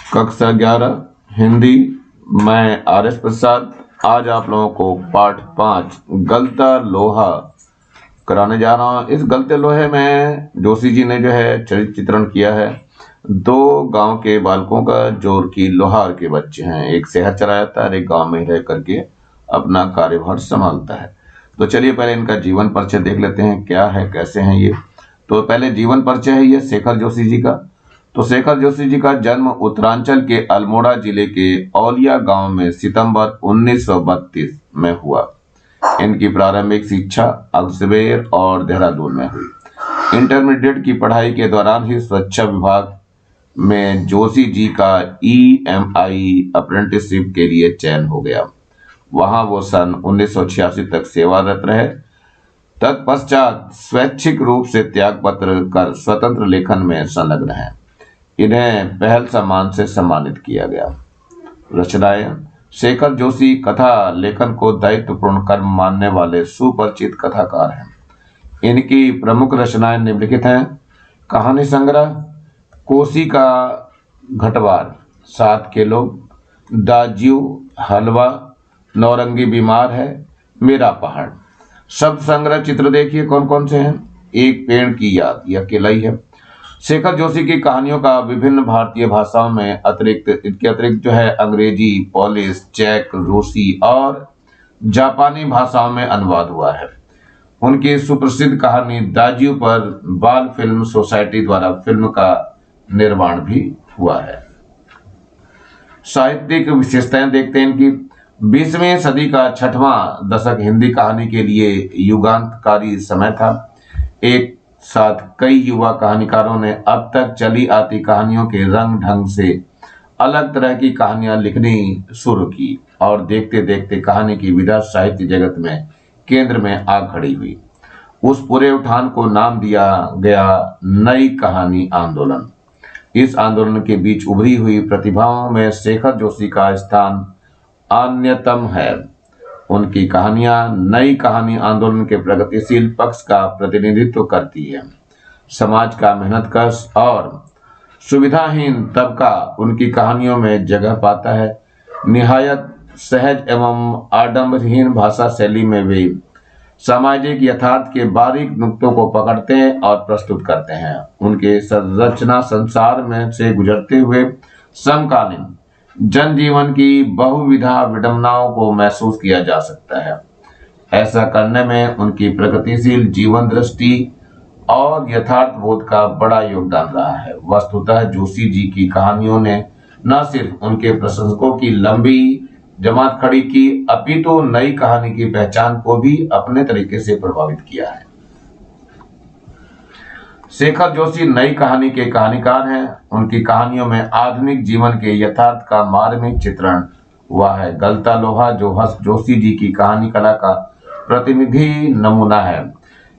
कक्षा 11 हिंदी। मैं आर.एस. प्रसाद आज आप लोगों को पाठ 5 गलता लोहा कराने जा रहा हूँ। इस गलते लोहे में जोशी जी ने जो है चरित्र चित्रण किया है दो गांव के बालकों का, जो कि लोहार के बच्चे हैं। एक शहर चला जाता है और एक गांव में रह करके अपना कार्यभार संभालता है। तो चलिए पहले इनका जीवन परिचय देख लेते हैं, क्या है कैसे हैं ये। तो पहले जीवन परिचय है ये शेखर जोशी जी का। तो शेखर जोशी जी का जन्म उत्तरांचल के अल्मोड़ा जिले के औलिया गांव में सितंबर 1932 में हुआ। इनकी प्रारंभिक शिक्षा अजमेर और देहरादून में हुई। इंटरमीडिएट की पढ़ाई के दौरान ही सुरक्षा विभाग में जोशी जी का EMI अप्रेंटिसशिप के लिए चयन हो गया। वहां वो सन 1986 तक सेवारत रहे। तत्पश्चात स्वैच्छिक रूप से त्याग पत्र कर स्वतंत्र लेखन में संलग्न है। इन्हें पहल सम्मान से सम्मानित किया गया। रचनाएं। शेखर जोशी कथा लेखन को दायित्वपूर्ण कर्म मानने वाले सुपरिचित कथाकार हैं। इनकी प्रमुख रचनाएं निम्नलिखित हैं। कहानी संग्रह कोसी का घटवार, 7 किलो, दाज्यू, हलवा, नौरंगी बीमार है, मेरा पहाड़। शब्द संग्रह चित्र देखिए कौन कौन से हैं। एक पेड़ की याद, यह किला ही है। शेखर जोशी की कहानियों का विभिन्न भारतीय भाषाओं में इसके अतिरिक्त जो है अंग्रेजी, पोलिश, चेक, रूसी और जापानी भाषाओं में अनुवाद हुआ है। उनकी सुप्रसिद्ध कहानी दाज्यू पर बाल फिल्म सोसाइटी द्वारा फिल्म का निर्माण भी हुआ है। साहित्यिक विशेषताएं देखते हैं इनकी। 20वीं सदी का 6वां दशक हिंदी कहानी के लिए युगांतकारी समय था। एक साथ कई युवा कहानीकारों ने अब तक चली आती कहानियों के रंग ढंग से अलग तरह की कहानियां लिखनी शुरू की और देखते देखते कहानी की विधा साहित्य जगत में केंद्र में आ खड़ी हुई। उस पूरे उठान को नाम दिया गया नई कहानी आंदोलन। इस आंदोलन के बीच उभरी हुई प्रतिभाओं में शेखर जोशी का स्थान अन्यतम है। उनकी कहानियां नई कहानी आंदोलन के प्रगतिशील पक्ष का प्रतिनिधित्व करती है। समाज का मेहनतकश और सुविधाहीन तबका उनकी कहानियों में जगह पाता है। निहायत सहज एवं आडंबरहीन भाषा शैली में वे सामाजिक यथार्थ के बारीक नुक्तों को पकड़ते हैं और प्रस्तुत करते हैं। उनके संरचना संसार में से गुजरते हुए समकालीन जनजीवन की बहुविधा विडंबनाओं को महसूस किया जा सकता है। ऐसा करने में उनकी प्रगतिशील जीवन दृष्टि और यथार्थ बोध का बड़ा योगदान रहा है। वस्तुतः जोशी जी की कहानियों ने न सिर्फ उनके प्रशंसकों की लंबी जमात खड़ी की, अपितु नई कहानी की पहचान को भी अपने तरीके से प्रभावित किया है। शेखर जोशी नई कहानी के कहानीकार हैं। उनकी कहानियों में आधुनिक जीवन के यथार्थ का मार्मिक चित्रण हुआ है। गलता लोहा जोशी जी की कहानी कला का प्रतिनिधि नमूना है।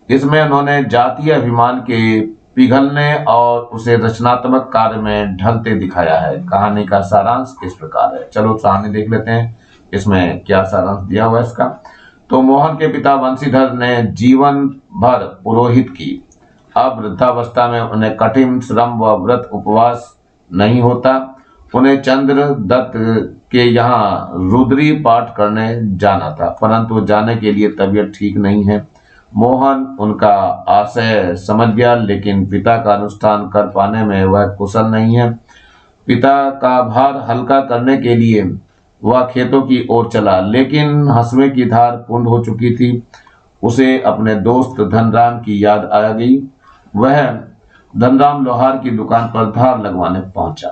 इसमें उन्होंने जातीय अभिमान के पिघलने और उसे रचनात्मक कार्य में ढलते दिखाया है। कहानी का सारांश इस प्रकार है। चलो कहानी देख लेते हैं इसमें क्या सारांश दिया हुआ है इसका। तो मोहन के पिता वंशीधर ने जीवन भर पुरोहित की। अब वृद्धावस्था में उन्हें कठिन श्रम व व्रत उपवास नहीं होता। उन्हें चंद्र दत्त के यहाँ रुद्री पाठ करने जाना था, परंतु जाने के लिए तबीयत ठीक नहीं है। मोहन उनका आशय समझ गया, लेकिन पिता का अनुष्ठान कर पाने में वह कुशल नहीं है। पिता का भार हल्का करने के लिए वह खेतों की ओर चला, लेकिन हंसुए की धार पूर्ण हो चुकी थी। उसे अपने दोस्त धनराम की याद आ गई। वह धनराम लोहार की दुकान पर धार लगवाने पहुंचा।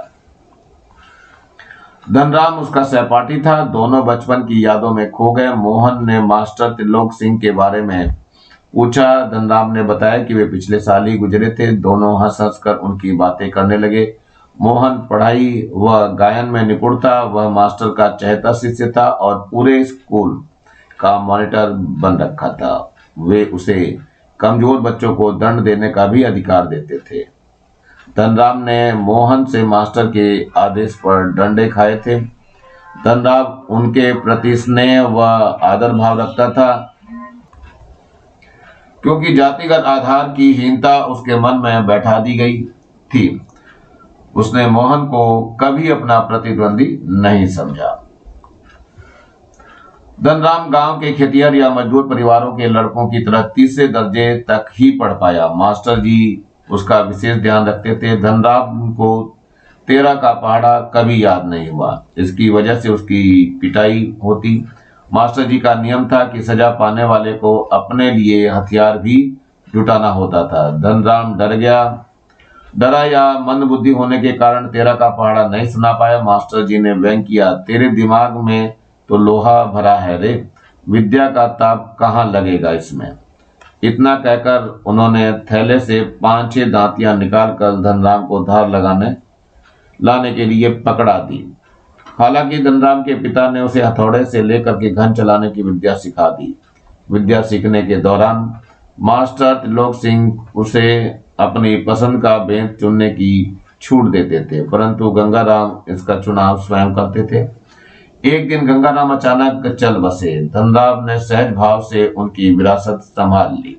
धनराम उसका सहपाठी था। दोनों बचपन की यादों में खो गए। मोहन ने मास्टर त्रिलोक सिंह के बारे में पूछा। धनराम ने बताया कि वे पिछले साल ही गुजरे थे। दोनों हंस हंस कर उनकी बातें करने लगे। मोहन पढ़ाई व गायन में निपुण था। वह मास्टर का चहेता शिष्य था और पूरे स्कूल का मॉनिटर बन रखा था। वे उसे कमजोर बच्चों को दंड देने का भी अधिकार देते थे। धनराम ने मोहन से मास्टर के आदेश पर डंडे खाए थे। धनराम उनके प्रति स्नेह व आदर भाव रखता था, क्योंकि जातिगत आधार की हीनता उसके मन में बैठा दी गई थी। उसने मोहन को कभी अपना प्रतिद्वंदी नहीं समझा। धनराम गांव के खेतिहर या मजदूर परिवारों के लड़कों की तरह तीसरे दर्जे तक ही पढ़ पाया। मास्टर जी उसका विशेष ध्यान रखते थे। धनराम को 13 का पहाड़ा कभी याद नहीं हुआ। इसकी वजह से उसकी पिटाई होती। मास्टर जी का नियम था कि सजा पाने वाले को अपने लिए हथियार भी जुटाना होता था। धनराम डरा या मंदबुद्धि होने के कारण 13 का पहाड़ा नहीं सुना पाया। मास्टर जी ने व्यंग किया, तेरे दिमाग में तो लोहा भरा है रे, विद्या का ताप कहाँ लगेगा इसमें। इतना कहकर उन्होंने थैले से 5-6 दांतियां निकालकर धनराम को धार लाने के लिए पकड़ा दी। हालांकि धनराम के पिता ने उसे हथौड़े से लेकर के घन चलाने की विद्या सिखा दी। विद्या सीखने के दौरान मास्टर त्रिलोक सिंह उसे अपनी पसंद का बेंच चुनने की छूट देते थे, परंतु गंगाराम इसका चुनाव स्वयं करते थे। एक दिन गंगाराम अचानक चल बसे। धनराम ने सहज भाव से उनकी विरासत संभाल ली।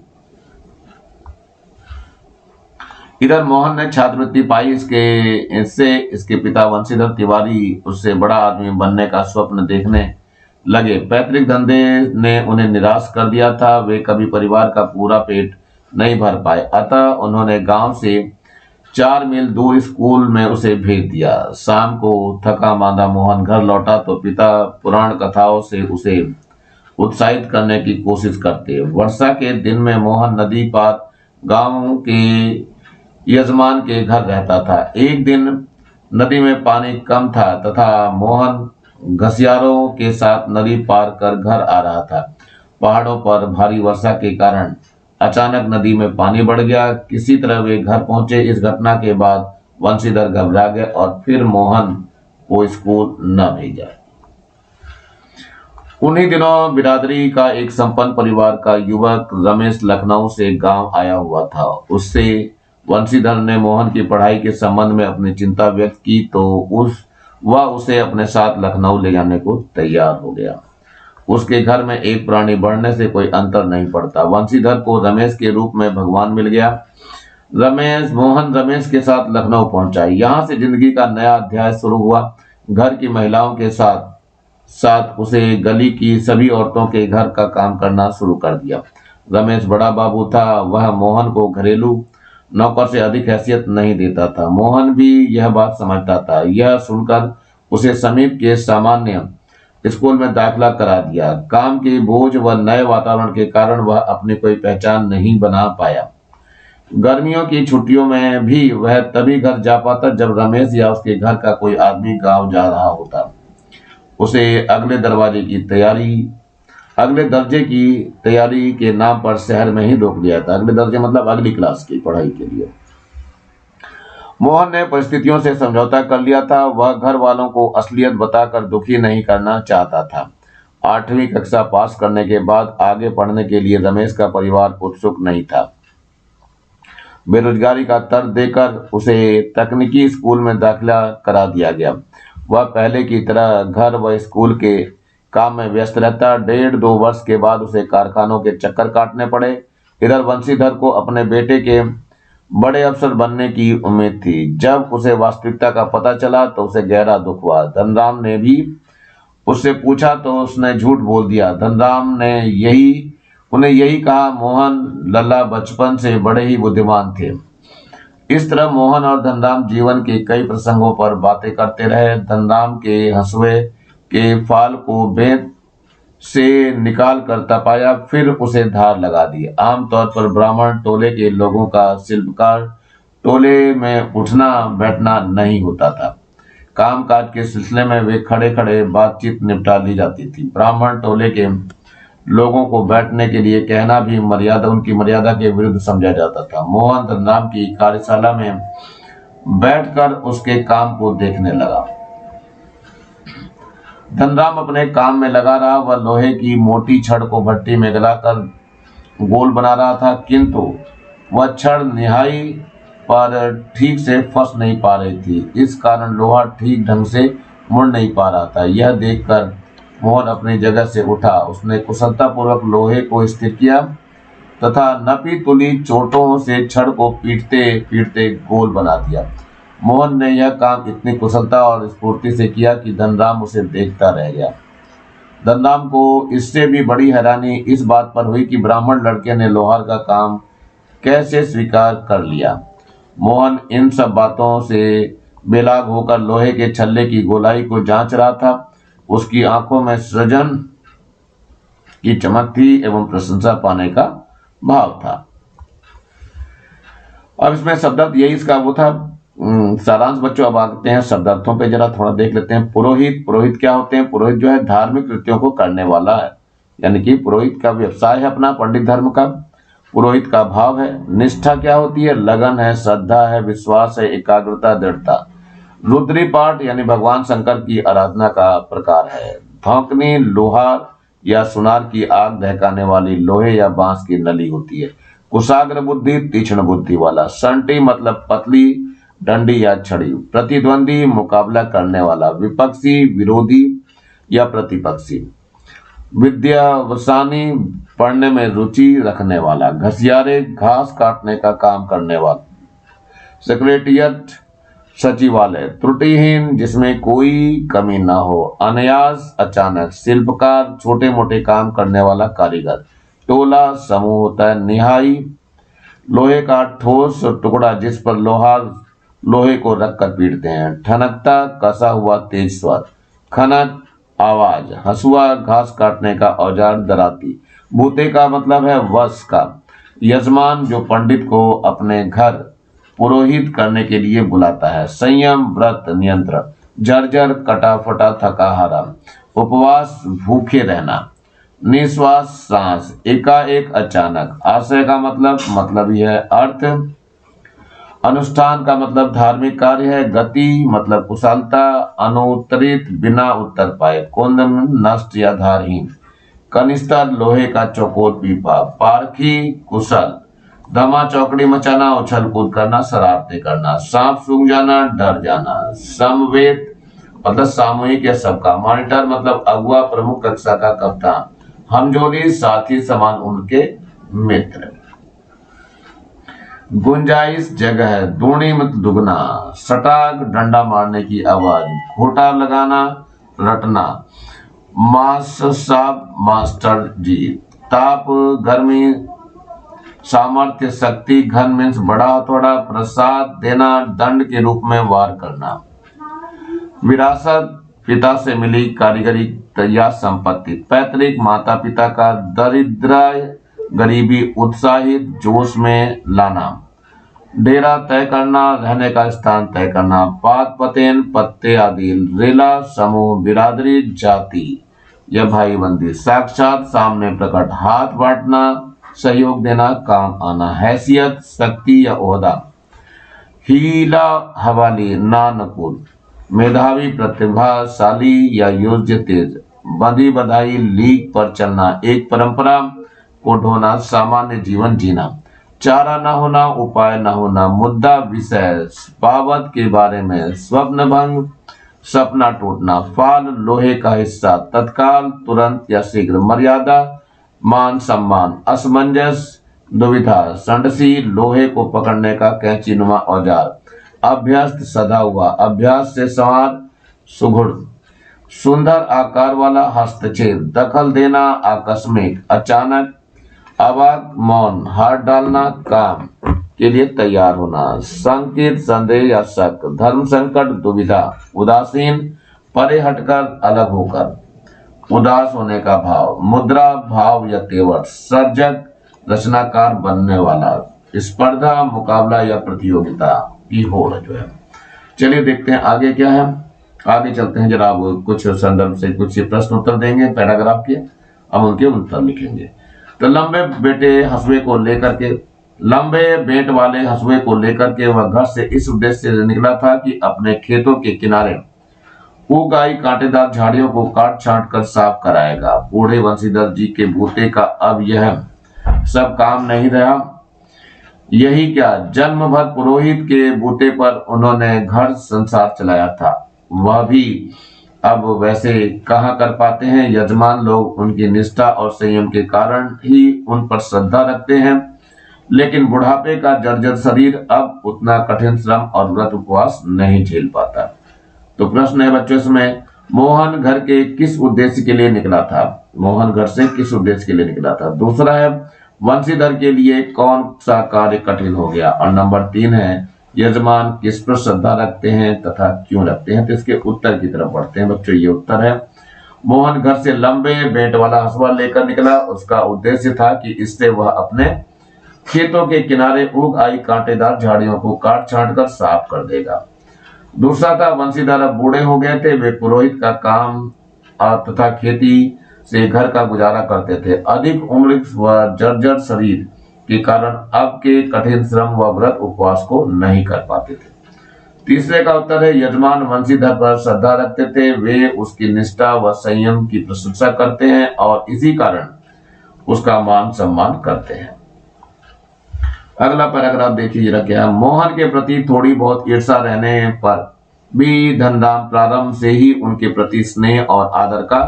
इधर मोहन ने छात्रवृत्ति पाई। इसके पिता वंशीधर तिवारी उससे बड़ा आदमी बनने का स्वप्न देखने लगे। पैतृक धंधे ने उन्हें निराश कर दिया था। वे कभी परिवार का पूरा पेट नहीं भर पाए, अतः उन्होंने गांव से 4 मील दूर स्कूल में उसे भेज दिया। शाम को थका मांदा मोहन घर लौटा तो पिता पुराण कथाओं से उसे उत्साहित करने की कोशिश करते। वर्षा के दिन में मोहन नदी पार गांव के यजमान के घर रहता था। एक दिन नदी में पानी कम था तथा मोहन घसियारों के साथ नदी पार कर घर आ रहा था। पहाड़ों पर भारी वर्षा के कारण अचानक नदी में पानी बढ़ गया। किसी तरह वे घर पहुंचे। इस घटना के बाद वंशीधर घबरा गए और फिर मोहन को स्कूल न भेजा। उन्हीं दिनों बिरादरी का एक संपन्न परिवार का युवक रमेश लखनऊ से गांव आया हुआ था। उससे वंशीधर ने मोहन की पढ़ाई के संबंध में अपनी चिंता व्यक्त की तो वह उसे अपने साथ लखनऊ ले जाने को तैयार हो गया। उसके घर में एक प्राणी बढ़ने से कोई अंतर नहीं पड़ता। वंशीधर को रमेश के रूप में भगवान मिल गया। मोहन रमेश के साथ लखनऊ पहुंचा। यहाँ से जिंदगी का नया अध्याय शुरू हुआ। घर की महिलाओं के साथ साथ उसे गली की सभी औरतों के घर का काम करना शुरू कर दिया। रमेश बड़ा बाबू था। वह मोहन को घरेलू नौकर से अधिक हैसियत नहीं देता था। मोहन भी यह बात समझता था। यह सुनकर उसे समीप के सामान्य स्कूल में दाखिला करा दिया। काम के बोझ व नए वातावरण के कारण वह अपनी कोई पहचान नहीं बना पाया। गर्मियों की छुट्टियों में भी वह तभी घर जा पाता जब रमेश या उसके घर का कोई आदमी गांव जा रहा होता। उसे अगले दर्जे की तैयारी के नाम पर शहर में ही रोक दिया था। अगले दर्जे मतलब अगली क्लास की पढ़ाई के लिए। मोहन ने परिस्थितियों से समझौता कर लिया था। वह घर वालों को असलियत बताकर दुखी नहीं करना चाहता था। 8वीं कक्षा पास करने के बाद आगे पढ़ने के लिए रमेश का परिवार उत्सुक नहीं था। बेरोजगारी का तर्क देकर उसे तकनीकी स्कूल में दाखिला करा दिया गया। वह पहले की तरह घर व स्कूल के काम में व्यस्त रहता। 1.5-2 वर्ष के बाद उसे कारखानों के चक्कर काटने पड़े। इधर वंशीधर को अपने बेटे के बड़े अफसर बनने की उम्मीद थी। जब उसे वास्तविकता का पता चला तो उसे गहरा दुख हुआ। धनराम ने भी उससे पूछा तो उसने झूठ बोल दिया। धनराम ने उन्हें यही कहा। मोहन लल्ला बचपन से बड़े ही बुद्धिमान थे। इस तरह मोहन और धनराम जीवन के कई प्रसंगों पर बातें करते रहे। धनराम के हंसुए के फाल को बेंत से निकाल कर तपाया, फिर उसे धार लगा दी। आमतौर पर ब्राह्मण टोले के लोगों का शिल्पकार टोले में उठना बैठना नहीं होता था। कामकाज के सिलसिले में वे खड़े खड़े बातचीत निपटा ली जाती थी। ब्राह्मण टोले के लोगों को बैठने के लिए कहना भी उनकी मर्यादा के विरुद्ध समझा जाता था। मोहन धनराम की कार्यशाला में बैठकर उसके काम को देखने लगा। धनराम अपने काम में लगा रहा। वह लोहे की मोटी छड़ को भट्टी में गलाकर गोल बना रहा था, किंतु वह छड़ निहाई पर ठीक से फंस नहीं पा रही थी। इस कारण लोहा ठीक ढंग से मुड़ नहीं पा रहा था। यह देखकर मोहन अपनी जगह से उठा। उसने कुशलतापूर्वक लोहे को स्थिर किया तथा नपी तुली चोटों से छड़ को पीटते पीटते गोल बना दिया। मोहन ने यह काम इतनी कुशलता और स्फूर्ति से किया कि धनराम उसे देखता रह गया। धनराम को इससे भी बड़ी हैरानी इस बात पर हुई कि ब्राह्मण लड़के ने लोहार का काम कैसे स्वीकार कर लिया। मोहन इन सब बातों से बेलाग होकर लोहे के छल्ले की गोलाई को जांच रहा था। उसकी आंखों में सृजन की चमक थी एवं प्रशंसा पाने का भाव था। अब इसमें शब्दार्थ यही इसका वो था सारांश। बच्चों अब आते हैं शब्दार्थों पे, जरा थोड़ा देख लेते हैं। पुरोहित, पुरोहित क्या होते हैं? पुरोहित जो है धार्मिक कृत्यों को करने वाला है, यानी कि पुरोहित का व्यवसाय है अपना पंडित धर्म का। पुरोहित का भाव है। निष्ठा क्या होती है? लगन है, श्रद्धा है, विश्वास है, एकाग्रता, दृढ़ता। रुद्री पाठ यानी भगवान शंकर की आराधना का प्रकार है। धौंकनी लोहार या सुनार की आग दहकाने वाली लोहे या बांस की नली होती है। कुशाग्र बुद्धि, तीक्ष्ण बुद्धि वाला। संटी मतलब पतली डंडी या छड़ी। प्रतिद्वंदी मुकाबला करने वाला। विपक्षी विरोधी या प्रतिपक्षी। विद्यावसानी पढ़ने में रुचि रखने वाला। घसियारे घास काटने का काम करने वाला। सेक्रेटेरिएट सचिवालय। त्रुटिहीन जिसमें कोई कमी न हो। अनायास अचानक। शिल्पकार छोटे मोटे काम करने वाला कारीगर। टोला समूह होता है। निहाई लोहे का ठोस टुकड़ा जिस पर लोहार लोहे को रखकर पीटते हैं। ठनकता कसा हुआ तेज स्वर। खनक आवाज। हसुआ घास काटने का औजार। दराती। भूते का मतलब है वश का। यजमान जो पंडित को अपने घर पुरोहित करने के लिए बुलाता है। संयम व्रत नियंत्रण। जर्जर कटा फटा थका हारा। उपवास भूखे रहना। निश्वास सांस। एकाएक अचानक। आशय का मतलब यह है अर्थ। अनुष्ठान का मतलब धार्मिक कार्य है। गति मतलब कुशलता। अनुत्तरित बिना उत्तर पाए। कुंदन नष्ट या धारहीन। कनिस्तर लोहे का चौकोर पीपा। पारखी कुशल। धमा चौकड़ी मचाना, उछल कूद करना, शरारतें करना। सांप सूंघ जाना, डर जाना। समवेत मतलब सामूहिक या सबका। मॉनिटर मतलब अगुआ प्रमुख कक्षा का कप्तान। हमजोली साथी समान उनके मित्र। गुंजाइश जगह है। दूनी मतलब दुगना। सटाक डंडा मारने की आवाज। घोटा लगाना रटना। मास्टर जी। ताप गर्मी। सामर्थ्य शक्ति। घन मीन्स बड़ा हथौड़ा। प्रसाद देना दंड के रूप में वार करना। विरासत पिता से मिली कारीगरी या संपत्ति। पैतृक माता पिता का। दरिद्र गरीबी। उत्साहित जोश में लाना। डेरा तय करना रहने का स्थान तय करना। पात पतेन पत्ते आदि। रेला समूह। बिरादरी जाति या भाईबंदी। साक्षात सामने प्रकट। हाथ बांटना सहयोग देना काम आना। हैसियत शक्ति या ओहदा। हीला हवाली नानकुल। मेधावी प्रतिभाशाली या योग्य तेज। बंधी बधाई लीक पर चलना। एक परंपरा को ढोना। सामान्य जीवन जीना। चारा न होना उपाय न होना। मुद्दा विषय बाबत के बारे में। स्वप्न भंग सपना टूटना। फाल लोहे का हिस्सा। तत्काल तुरंत या शीघ्र। मर्यादा मान सम्मान। असमंजस दुविधा। संडसी लोहे को पकड़ने का कैंचीनुमा औजार। अभ्यस्त सदा हुआ। अभ्यास से संवार सुघड़। सुंदर आकार वाला। हस्तक्षेप दखल देना। आकस्मिक अचानक। अवाक मौन। हाथ डालना काम के लिए तैयार होना। संकेत संदेह या शक। धर्म संकट दुविधा। उदासीन परे हटकर अलग होकर। उदास होने का भाव। मुद्रा भाव या तेवर। सर्जक रचनाकार बनने वाला। स्पर्धा मुकाबला या प्रतियोगिता की होड़ जो है। चलिए देखते हैं आगे क्या है। आगे चलते हैं जरा। अब कुछ संदर्भ से कुछ प्रश्न उत्तर देंगे पैराग्राफ के। अब उनके उत्तर लिखेंगे। तो लंबे बेंट वाले हंसुए को लेकर के वह घर से इस उद्देश्य से निकला था कि अपने खेतों के किनारे उग आई कांटेदार झाड़ियों को काट छांट कर साफ कराएगा। बूढ़े बंशीधर जी के बूते का अब यह सब काम नहीं रहा। यही क्या, जन्म भर पुरोहित के बूते पर उन्होंने घर संसार चलाया था, वह भी अब वैसे कहाँ कर पाते हैं। यजमान लोग उनकी निष्ठा और संयम के कारण ही उन पर श्रद्धा रखते हैं। लेकिन बुढ़ापे का जर्जर शरीर अब उतना कठिन श्रम और व्रत उपवास नहीं झेल पाता। तो प्रश्न है बच्चों इसमें, मोहन घर के किस उद्देश्य के लिए निकला था? मोहन घर से किस उद्देश्य के लिए निकला था? दूसरा है, वंशीधर के लिए कौन सा कार्य कठिन हो गया? और नंबर 3 है, यजमान किस पर श्रद्धा रखते हैं तथा क्यों रखते हैं? तो इसके उत्तर की तरफ बढ़ते हैं बच्चों। ये उत्तर है, मोहन घर से लंबे बेंट वाला हंसुआ लेकर निकला। उसका उद्देश्य था कि इससे वह अपने खेतों के किनारे उग आई कांटेदार झाड़ियों को काट छांट कर साफ कर देगा। दूसरा था, वंशीधर अब बूढ़े हो गए थे, वे पुरोहित का काम तथा खेती से घर का गुजारा करते थे। अधिक उम्र व जर्जर शरीर के कारण अब के कठिन श्रम व व्रत उपवास को नहीं कर पाते थे। तीसरे का उत्तर है, यजमान वंशीधर पर श्रद्धा रखते थे, वे उसकी निष्ठा व संयम की प्रशंसा करते हैं और इसी कारण उसका मान सम्मान करते हैं। अगला पैराग्राफ देखिए जरा क्या, मोहन के प्रति थोड़ी बहुत ईर्ष्या रहने पर भी धनराम प्रारंभ से ही उनके प्रति स्नेह और आदर का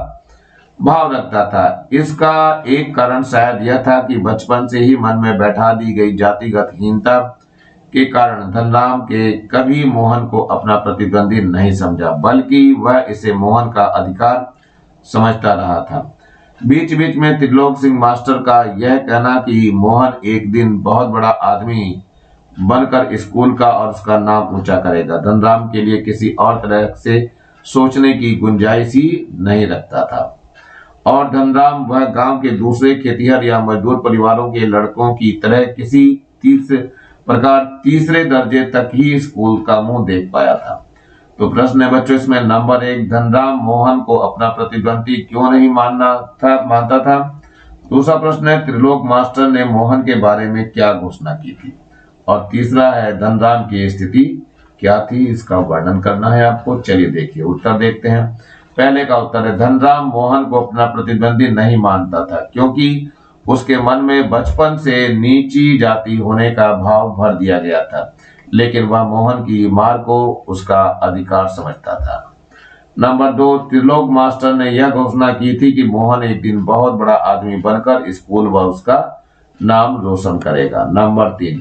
भाव रखता था। इसका एक कारण शायद यह था कि बचपन से ही मन में बैठा दी गई जातिगत हीनता के कारण धनराम के कभी मोहन को अपना प्रतिद्वंदी नहीं समझा, बल्कि वह इसे मोहन का अधिकार समझता रहा था। बीच बीच में त्रिलोक सिंह मास्टर का यह कहना कि मोहन एक दिन बहुत बड़ा आदमी बनकर स्कूल का और उसका नाम ऊंचा करेगा, धनराम के लिए किसी और तरह से सोचने की गुंजाइश ही नहीं रखता था। और धनराम वह गांव के दूसरे खेतिहर या मजदूर परिवारों के लड़कों की तरह किसी तीसरे दर्जे तक ही स्कूल का मुंह देख पाया था। तो प्रश्न है बच्चों इसमें, नंबर 1, धनराम मोहन को अपना प्रतिद्वंदी क्यों नहीं मानता था? दूसरा प्रश्न है, त्रिलोक मास्टर ने मोहन के बारे में क्या घोषणा की थी? और तीसरा है, धनराम की स्थिति क्या थी, इसका वर्णन करना है आपको। चलिए देखिए उत्तर देखते हैं। पहले का उत्तर है, धनराम मोहन को अपना प्रतिद्वंदी नहीं मानता था क्योंकि उसके मन में बचपन से नीची जाति होने का भाव भर दिया गया था, लेकिन वह मोहन की मार को उसका अधिकार समझता था। नंबर 2, त्रिलोक मास्टर ने यह घोषणा की थी कि मोहन एक दिन बहुत बड़ा आदमी बनकर स्कूल व उसका नाम रोशन करेगा। नंबर 3,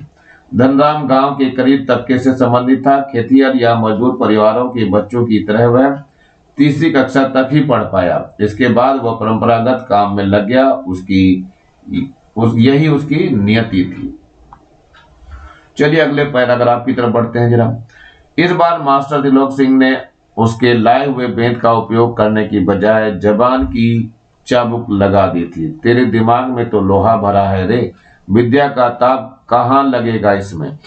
धनराम गांव के करीब तबके से संबंधित था, खेतिहर या मजदूर परिवारों के बच्चों की तरह वह तीसरी कक्षा तक ही पढ़ पाया। इसके बाद वह परंपरागत काम में लग गया, यही उसकी नियति थी। चलिए अगले पैराग्राफ की तरफ बढ़ते हैं जरा। इस बार मास्टर त्रिलोक सिंह ने उसके लाए हुए बेंत का उपयोग करने की बजाय जबान की चाबुक लगा दी थी। तेरे दिमाग में तो लोहा भरा है रे, विद्या का ताप कहाँ लगेगा इसमें।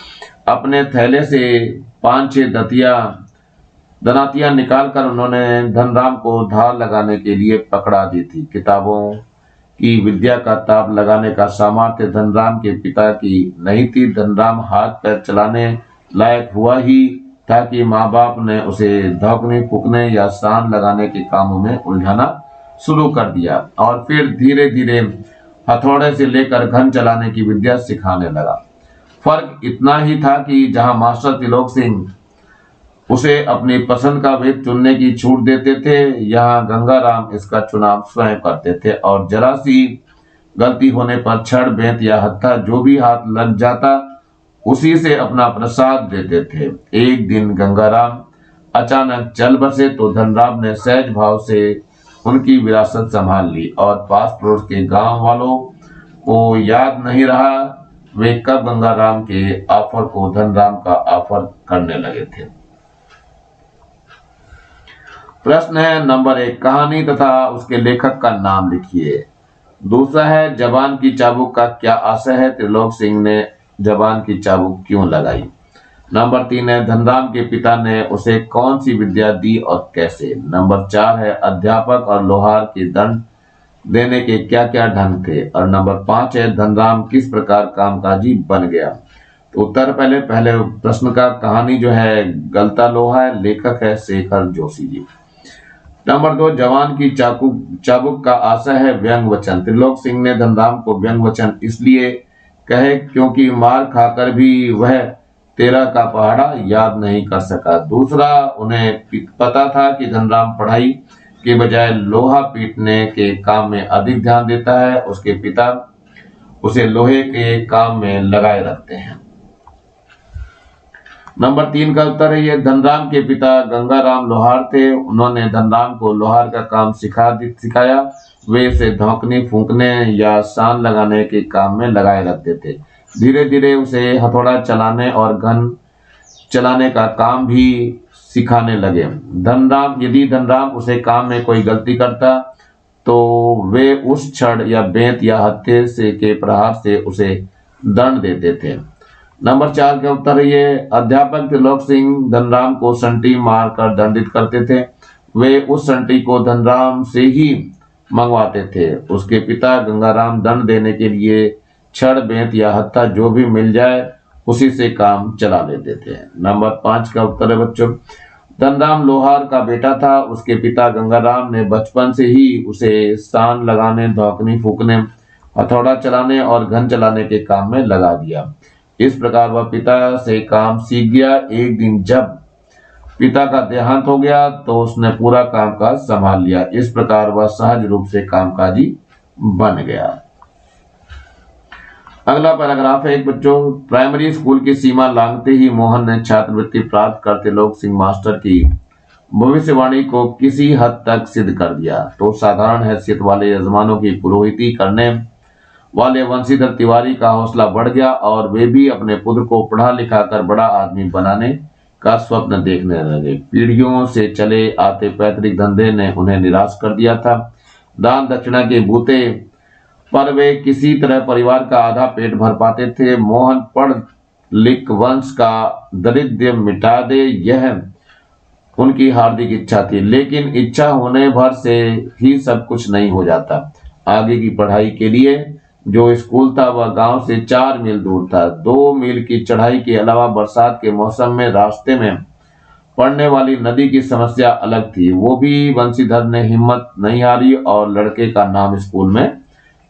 अपने थैले से 5-6 दनातियां निकालकर उन्होंने धनराम को धार लगाने के लिए पकड़ा दी थी। किताबों की विद्या का ताप लगाने का सामर्थ्य धनराम के पिता की नहीं थी। धनराम हाथ पैर चलाने लायक हुआ ही था कि माँ बाप ने उसे धौकने फूकने या सान लगाने के कामों में उलझाना शुरू कर दिया और फिर धीरे धीरे हथौड़े से लेकर घन चलाने की विद्या सिखाने लगा। फर्क इतना ही था कि जहां मास्टर त्रिलोक सिंह उसे अपनी पसंद का वेद चुनने की छूट देते थे, यहाँ गंगाराम इसका चुनाव स्वयं करते थे और जरा सी गलती होने पर छड़ बेंत या हत्था जो भी हाथ लग जाता उसी से अपना प्रसाद देते थे। एक दिन गंगाराम अचानक चल बसे तो धनराम ने सहज भाव से उनकी विरासत संभाल ली और पास पड़ोस के गांव वालों को याद नहीं रहा वे कब गंगाराम के ऑफर को धनराम का ऑफर करने लगे थे। प्रश्न है नंबर 1, कहानी तथा उसके लेखक का नाम लिखिए। दूसरा है, जबान की चाबुक का क्या आशय है, त्रिलोक सिंह ने जबान की चाबुक क्यों लगाई। नंबर 3 है, धनराम के पिता ने उसे कौन सी विद्या दी और कैसे। नंबर 4 है, अध्यापक और लोहार के दंड देने के क्या क्या ढंग थे। और नंबर 5 है, धनराम किस प्रकार कामकाजी बन गया। तो उत्तर पहले प्रश्न का, कहानी जो है गलता लोहा है, लेखक है शेखर जोशी जी। नंबर 2, जवान की चाबुक का आशय है व्यंग वचन। त्रिलोक सिंह ने धनराम को व्यंग वचन इसलिए कहे क्योंकि मार खाकर भी वह 13 का पहाड़ा याद नहीं कर सका। दूसरा, उन्हें पता था कि धनराम पढ़ाई के बजाय लोहा पीटने के काम में अधिक ध्यान देता है। उसके पिता उसे लोहे के काम में लगाए रखते हैं। नंबर 3 का उत्तर है ये धनराम के पिता गंगाराम लोहार थे। उन्होंने धनराम को लोहार का काम सिखाया। वे इसे धौंकने, फूंकने या सान लगाने के काम में लगाए रखते थे। धीरे धीरे उसे हथौड़ा चलाने और घन चलाने का काम भी सिखाने लगे। यदि धनराम उसे काम में कोई गलती करता तो वे उस छड़ या बेंत या हत्थे से के प्रहार से उसे दंड देते थे। नंबर 4 का उत्तर है ये अध्यापक त्रिलोक सिंह धनराम को संटी मारकर दंडित करते थे। वे उस संटी को धनराम से ही मंगवाते थे। उसके पिता गंगाराम दंड देने के लिए छड़, बेंत या हत्था जो भी मिल जाए उसी से काम चला लेते थे। नंबर 5 का उत्तर है बच्चों धनराम लोहार का बेटा था। उसके पिता गंगाराम ने बचपन से ही उसे सान लगाने, धौंकने, फूंकने, हथौड़ा चलाने और घन चलाने के काम में लगा दिया। इस प्रकार वह पिता से काम सीख गया। एक दिन जब पिता का देहांत हो गया तो उसने पूरा कामकाज संभाल लिया। इस प्रकार वह सहज रूप से कामकाजी बन गया। अगला पैराग्राफ है एक बच्चों प्राइमरी स्कूल की सीमा लांघते ही मोहन ने छात्रवृत्ति प्राप्त करते लोग सिंह मास्टर की भविष्यवाणी को किसी हद तक सिद्ध कर दिया। तो साधारण हैसियत वाले यजमानों की पुरोहिती करने वाले वंशीधर तिवारी का हौसला बढ़ गया और वे भी अपने पुत्र को पढ़ा लिखा कर बड़ा आदमी बनाने का स्वप्न देखने लगे। पीढ़ियों से चले आते पैतृक धंधे ने उन्हें निराश कर दिया था। दान दक्षिणा के बूते पर वे किसी तरह परिवार का आधा पेट भर पाते थे। मोहन पढ़ लिख वंश का दारिद्र्य मिटा दे, यह उनकी हार्दिक इच्छा थी। लेकिन इच्छा होने भर से ही सब कुछ नहीं हो जाता। आगे की पढ़ाई के लिए जो स्कूल था वह गांव से 4 मील दूर था। 2 मील की चढ़ाई के अलावा बरसात के मौसम में रास्ते में पड़ने वाली नदी की समस्या अलग थी। वो भी वंशीधर ने हिम्मत नहीं हारी और लड़के का नाम स्कूल में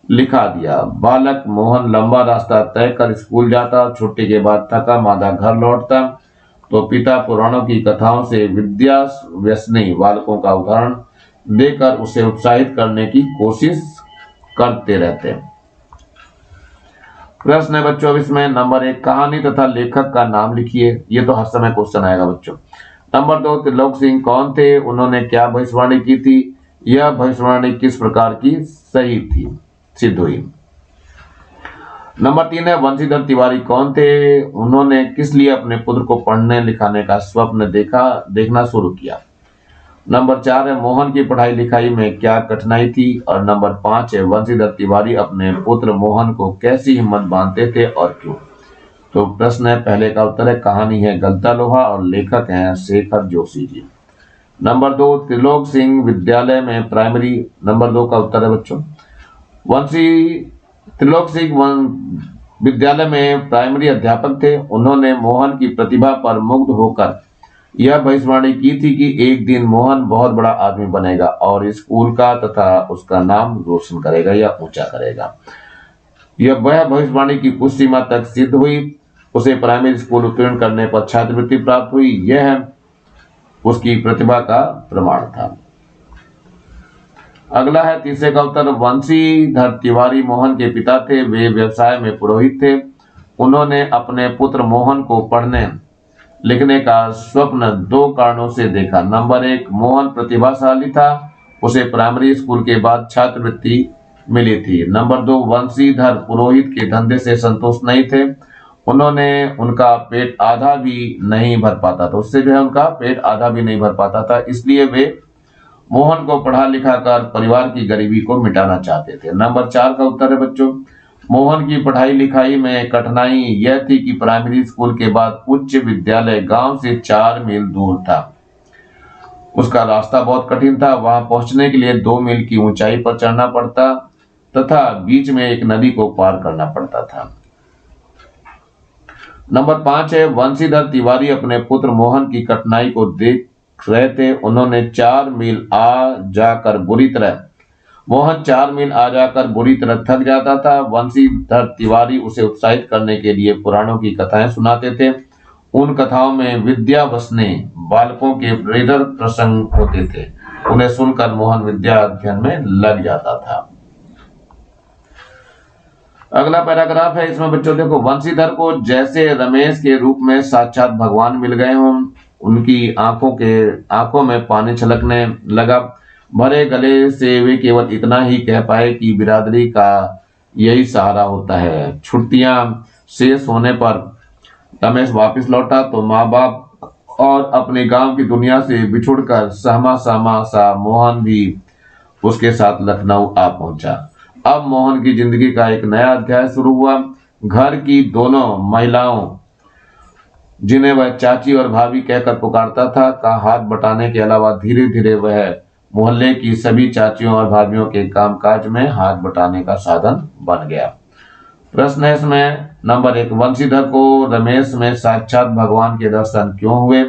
लिखा दिया। बालक मोहन लंबा रास्ता तय कर स्कूल जाता। छुट्टी के बाद थका मादा घर लौटता तो पिता पुराणों की कथाओं से विद्या व्यसनी बालकों का उदाहरण देकर उसे उत्साहित करने की कोशिश करते रहते। प्रश्न है बच्चों इसमें नंबर 1 कहानी तथा लेखक का नाम लिखिए। ये तो हर समय क्वेश्चन आएगा बच्चों। नंबर 2 त्रिलोक सिंह कौन थे, उन्होंने क्या भविष्यवाणी की थी, यह भविष्यवाणी किस प्रकार की सही थी सिद्ध हुई। नंबर 3 है वंशीधर तिवारी कौन थे, उन्होंने किस लिए अपने पुत्र को पढ़ने लिखाने का स्वप्न देखना शुरू किया। नंबर 4 है मोहन की पढ़ाई लिखाई में क्या कठिनाई थी। और नंबर 5 है वंशीधर तिवारी अपने पुत्र मोहन को कैसी हिम्मत बांधते थे और क्यों। तो प्रश्न है पहले का उत्तर है कहानी है गलता लोहा और लेखक हैं शेखर जोशी जी। नंबर 2 त्रिलोक सिंह विद्यालय में प्राइमरी। नंबर 2 का उत्तर है बच्चों त्रिलोक सिंह विद्यालय में प्राइमरी अध्यापक थे। उन्होंने मोहन की प्रतिभा पर मुग्ध होकर यह भविष्यवाणी की थी कि एक दिन मोहन बहुत बड़ा आदमी बनेगा और स्कूल का तथा उसका नाम रोशन करेगा या ऊंचा करेगा। यह वह भविष्यवाणी की कुछ सीमा तक सिद्ध हुई। उसे प्राइमरी स्कूल उत्तीर्ण करने पर छात्रवृत्ति प्राप्त हुई। यह उसकी प्रतिभा का प्रमाण था। अगला है तीसरे का उत्तर वंशीधर तिवारी मोहन के पिता थे। वे व्यवसाय में पुरोहित थे। उन्होंने अपने पुत्र मोहन को पढ़ने लिखने का स्वप्न 2 कारणों से देखा। नंबर 1 मोहन प्रतिभाशाली था, उसे प्राइमरी स्कूल के बाद छात्रवृत्ति मिली थी। नंबर 2 वंशीधर पुरोहित के धंधे से संतुष्ट नहीं थे। उन्होंने उनका पेट आधा भी नहीं भर पाता था, उससे जो है उनका पेट आधा भी नहीं भर पाता था, इसलिए वे मोहन को पढ़ा लिखा कर परिवार की गरीबी को मिटाना चाहते थे। नंबर 4 का उत्तर है बच्चों मोहन की पढ़ाई लिखाई में कठिनाई यह थी कि प्राइमरी स्कूल के बाद उच्च विद्यालय गांव से 4 मील दूर था। उसका रास्ता बहुत कठिन था। वहां पहुंचने के लिए 2 मील की ऊंचाई पर चढ़ना पड़ता तथा बीच में एक नदी को पार करना पड़ता था। नंबर 5 है वंशीधर तिवारी अपने पुत्र मोहन की कठिनाई को देख रहे थे। उन्होंने 4 मील आ जाकर बुरी तरह थक जाता था। वंशीधर तिवारी उसे उत्साहित करने के लिए पुराणों की कथाएं सुनाते थे। उन कथाओं में विद्या वसने बालकों के हृदय प्रसंग होते थे। उन्हें सुनकर मोहन विद्या अध्ययन में लग जाता था। अगला पैराग्राफ है, इसमें बच्चों देखो, वंशीधर को जैसे रमेश के रूप में साक्षात भगवान मिल गए हों, उनकी आंखों में पानी छलकने लगा। भरे गले से वे केवल इतना ही कह पाए कि बिरादरी का यही सहारा होता है। छुट्टियां शेष होने पर रमेश वापस लौटा तो माँ बाप और अपने गांव की दुनिया से बिछुड़कर सहमा सहमा सा मोहन भी उसके साथ लखनऊ आ पहुंचा। अब मोहन की जिंदगी का एक नया अध्याय शुरू हुआ। घर की दोनों महिलाओं, जिन्हें वह चाची और भाभी कहकर पुकारता था, का हाथ बटाने के अलावा धीरे धीरे वह मोहल्ले की सभी चाचियों और भाभियों के कामकाज में हाथ बटाने का साधन बन गया। प्रश्न है इसमें नंबर 1, वंशीधर को रमेश में साक्षात भगवान के दर्शन क्यों हुए।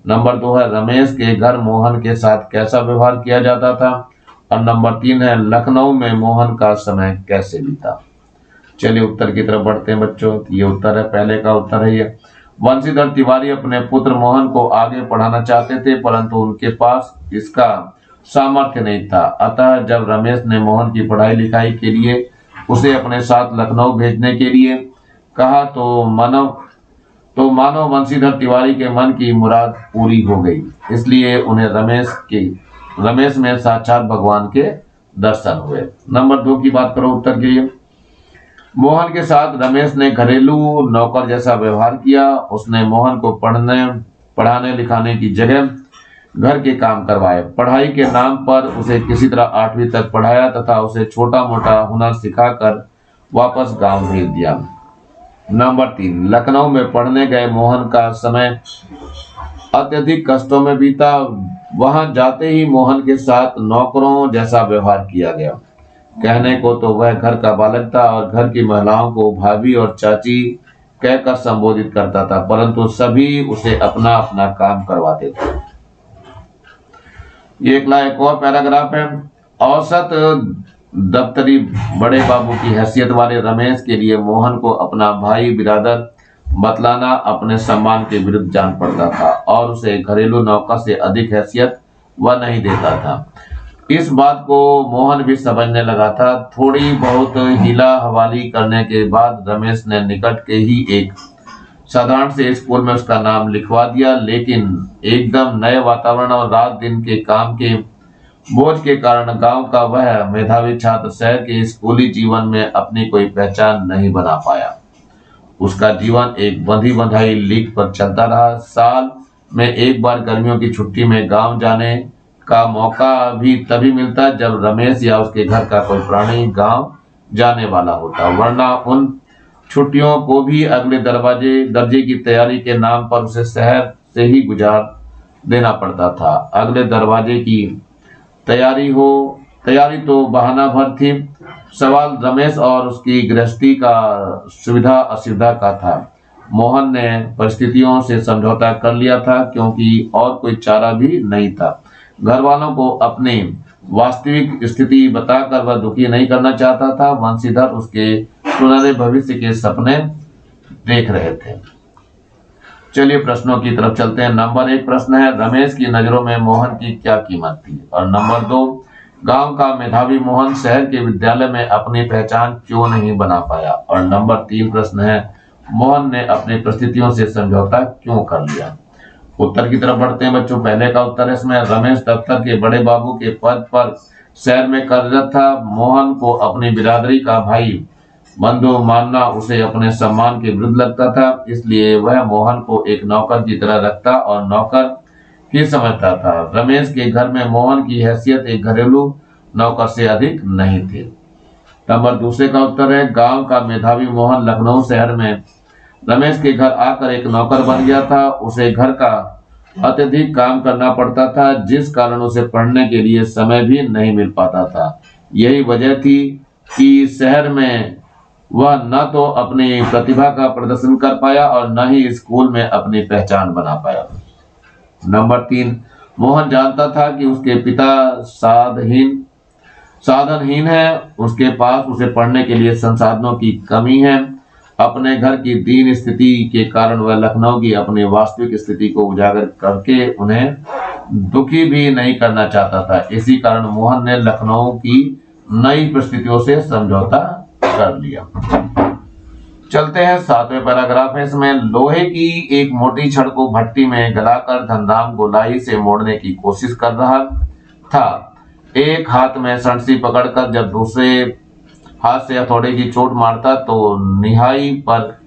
नंबर 2 है, रमेश के घर मोहन के साथ कैसा व्यवहार किया जाता था। और नंबर 3 है, लखनऊ में मोहन का समय कैसे बीता। चलिए उत्तर की तरफ बढ़ते हैं बच्चों। ये उत्तर है, पहले का उत्तर है ये। वंशीधर तिवारी अपने पुत्र मोहन को आगे पढ़ाना चाहते थे, परंतु उनके पास इसका सामर्थ्य नहीं था। अतः जब रमेश ने मोहन की पढ़ाई लिखाई के लिए उसे अपने साथ लखनऊ भेजने के लिए कहा तो मानो वंशीधर तिवारी के मन की मुराद पूरी हो गई। इसलिए उन्हें रमेश में साक्षात भगवान के दर्शन हुए। नंबर 2 की बात करो उत्तर के लिए। मोहन के साथ रमेश ने घरेलू नौकर जैसा व्यवहार किया। उसने मोहन को पढ़ाने लिखाने की जगह घर के काम करवाए। पढ़ाई के नाम पर उसे किसी तरह 8वीं तक पढ़ाया तथा उसे छोटा मोटा हुनर सिखाकर वापस गांव भेज दिया। नंबर 3, लखनऊ में पढ़ने गए मोहन का समय अत्यधिक कष्टों में बीता। वहां जाते ही मोहन के साथ नौकरों जैसा व्यवहार किया गया। कहने को तो वह घर का बालक था और घर की महिलाओं को भाभी और चाची कहकर संबोधित करता था, परंतु सभी उसे अपना अपना काम करवाते थे। ये एक और पैराग्राफ है। औसत दफ्तरी बड़े बाबू की हैसियत वाले रमेश के लिए मोहन को अपना भाई बिरादर बतलाना अपने सम्मान के विरुद्ध जान पड़ता था और उसे घरेलू नौकर से अधिक हैसियत वह नहीं देता था। इस बात को मोहन भी समझने लगा था। थोड़ी बहुत हिला हवाली करने के बाद रमेश ने निकट के ही एक साधारण से स्कूल में उसका नाम लिखवा दिया, लेकिन एकदम नए वातावरण और रात दिन के काम के बोझ के कारण गांव का वह मेधावी छात्र शहर के स्कूली जीवन में अपनी कोई पहचान नहीं बना पाया। उसका जीवन एक बंधी बंधाई लीक पर चलता रहा। साल में एक बार गर्मियों की छुट्टी में गांव जाने का मौका भी तभी मिलता जब रमेश या उसके घर का कोई प्राणी गांव जाने वाला होता, वरना उन छुट्टियों को भी अगले दर्जे की तैयारी के नाम पर उसे शहर से ही गुजार देना पड़ता था। अगले दरवाजे की तैयारी तो बहाना भर थी। सवाल रमेश और उसकी गृहस्थी का सुविधा असुविधा का था। मोहन ने परिस्थितियों से समझौता कर लिया था क्योंकि और कोई चारा भी नहीं था। घर वालों को अपनी वास्तविक स्थिति बताकर वह दुखी नहीं करना चाहता था। वंशीधर उसके सुनहरे भविष्य के सपने देख रहे थे। चलिए प्रश्नों की तरफ चलते हैं। नंबर 1 प्रश्न है, रमेश की नजरों में मोहन की क्या कीमत थी। और नंबर 2, गांव का मेधावी मोहन शहर के विद्यालय में अपनी पहचान क्यों नहीं बना पाया। और नंबर 3 प्रश्न है, मोहन ने अपनी परिस्थितियों से समझौता क्यों कर लिया। उत्तर की तरफ बढ़ते हैं बच्चों। पहले का उत्तर है इसमें, रमेश दफ्तर के बड़े बाबू के पद पर शहर में कार्यरत था। मोहन को अपनी बिरादरी का भाई बंधु मानना उसे अपने सम्मान के विरुद्ध लगता था, इसलिए वह मोहन को एक नौकर की तरह रखता और नौकर ही समझता था। रमेश के घर में मोहन की हैसियत एक घरेलू नौकर से अधिक नहीं थी। नंबर 2 का उत्तर है, गांव का मेधावी मोहन लखनऊ शहर में रमेश के घर आकर एक नौकर बन गया था। उसे घर का अत्यधिक काम करना पड़ता था, जिस कारण उसे पढ़ने के लिए समय भी नहीं मिल पाता था। यही वजह थी कि शहर में वह न तो अपनी प्रतिभा का प्रदर्शन कर पाया और न ही स्कूल में अपनी पहचान बना पाया। नंबर 3, मोहन जानता था कि उसके पिता साधनहीन है। उसके पास उसे पढ़ने के लिए संसाधनों की कमी है। अपने घर की दीन स्थिति के कारण वह लखनऊ की अपनी वास्तविक स्थिति को उजागर करके उन्हें दुखी भी नहीं करना चाहता था। इसी कारण मोहन ने लखनऊ की नई परिस्थितियों से समझौता कर लिया। चलते हैं 7वें पैराग्राफ है इसमें। लोहे की एक मोटी छड़ को भट्टी में गलाकर धनराम गोलाई से मोड़ने की कोशिश कर रहा था। एक हाथ में सणसी पकड़कर जब दूसरे हाथ से हथौड़े की चोट मारता तो निहाई पर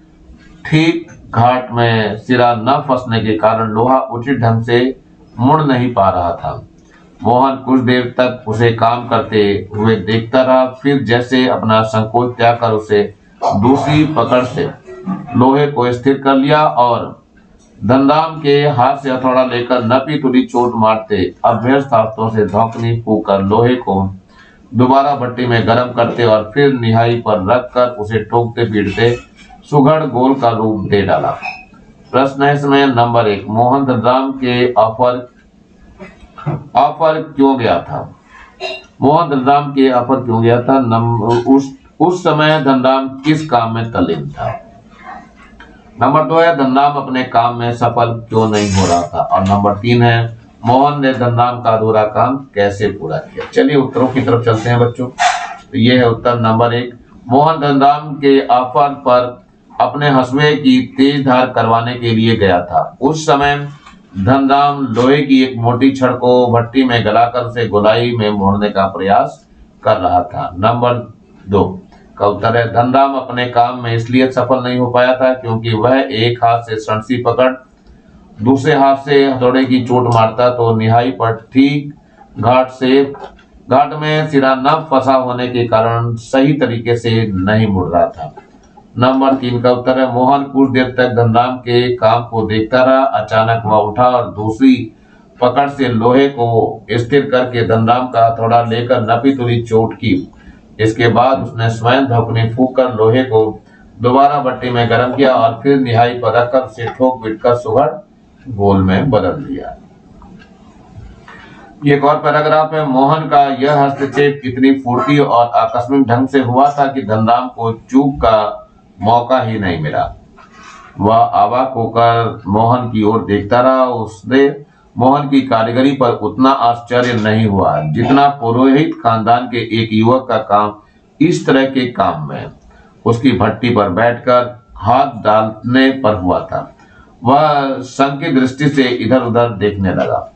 ठीक घाट में सिरा न फंसने के कारण लोहा उचित ढंग से मुड़ नहीं पा रहा था। मोहन कुछ देर तक उसे काम करते हुए देखता रहा, फिर जैसे अपना संकोच त्याग कर उसे दूसरी पकड़ से लोहे को स्थिर कर लिया और धनराम के हाथ से हथौड़ा लेकर नपी तुली चोट मारते अभ्यस्त हाथों से धौंकनी फूंककर लोहे को दोबारा भट्टी में गर्म करते और फिर निहाई पर रखकर उसे ठोकते पीटते सुघड़ गोल का रूप दे डाला। प्रश्न है इसमें नंबर 1, मोहन धनराम के ऑफर क्यों गया था? मोहन धनराम के ऑफर क्यों गया था? उस समय धनराम किस काम में तल्लीन था? नंबर 2 है धनराम अपने काम में सफल क्यों नहीं हो रहा था? और नंबर 3 है मोहन ने धनराम का अधूरा काम कैसे पूरा किया? चलिए उत्तरों की तरफ चलते हैं बच्चों। तो ये है उत्तर नंबर 1। मोहन धनराम के ऑफर पर अपने हंसुए की तेज धार करवाने के लिए गया था। उस समय धनराम लोहे की एक मोटी छड़ को भट्टी में गलाकर उसे गोलाई में मोड़ने का प्रयास कर रहा था। नंबर 2 का उत्तर है धनराम अपने काम में इसलिए सफल नहीं हो पाया था क्योंकि वह एक हाथ से सणसी पकड़ दूसरे हाथ से हथौड़े की चोट मारता तो निहाई पर ठीक घाट में सिरा न फंसा होने के कारण सही तरीके से नहीं मुड़ रहा था। नंबर 3 का उत्तर है मोहन कुछ देर तक धनराम के काम को देखता रहा, अचानक वह उठा और दूसरी पकड़ से लोहे को स्थिर करके धनराम का हथौड़ा लेकर नपी तुली चोट की। इसके बाद उसने स्वयं धौंकनी फूंककर लोहे को दोबारा भट्टी में गर्म किया और फिर निहाई पर रखकर उसे ठोक पीटकर सुघड़ गोल में बदल दिया। एक और पैराग्राफ है। मोहन का यह हस्तक्षेप इतनी फुर्ती और आकस्मिक ढंग से हुआ था कि धनराम को चूक का मौका ही नहीं मिला। वह अवाक होकर मोहन की ओर देखता रहा। उसने मोहन की कारीगरी पर उतना आश्चर्य नहीं हुआ जितना पुरोहित खानदान के एक युवक का काम इस तरह के काम में उसकी भट्टी पर बैठकर हाथ डालने पर हुआ था। वह संकीर्ण दृष्टि से इधर उधर देखने लगा।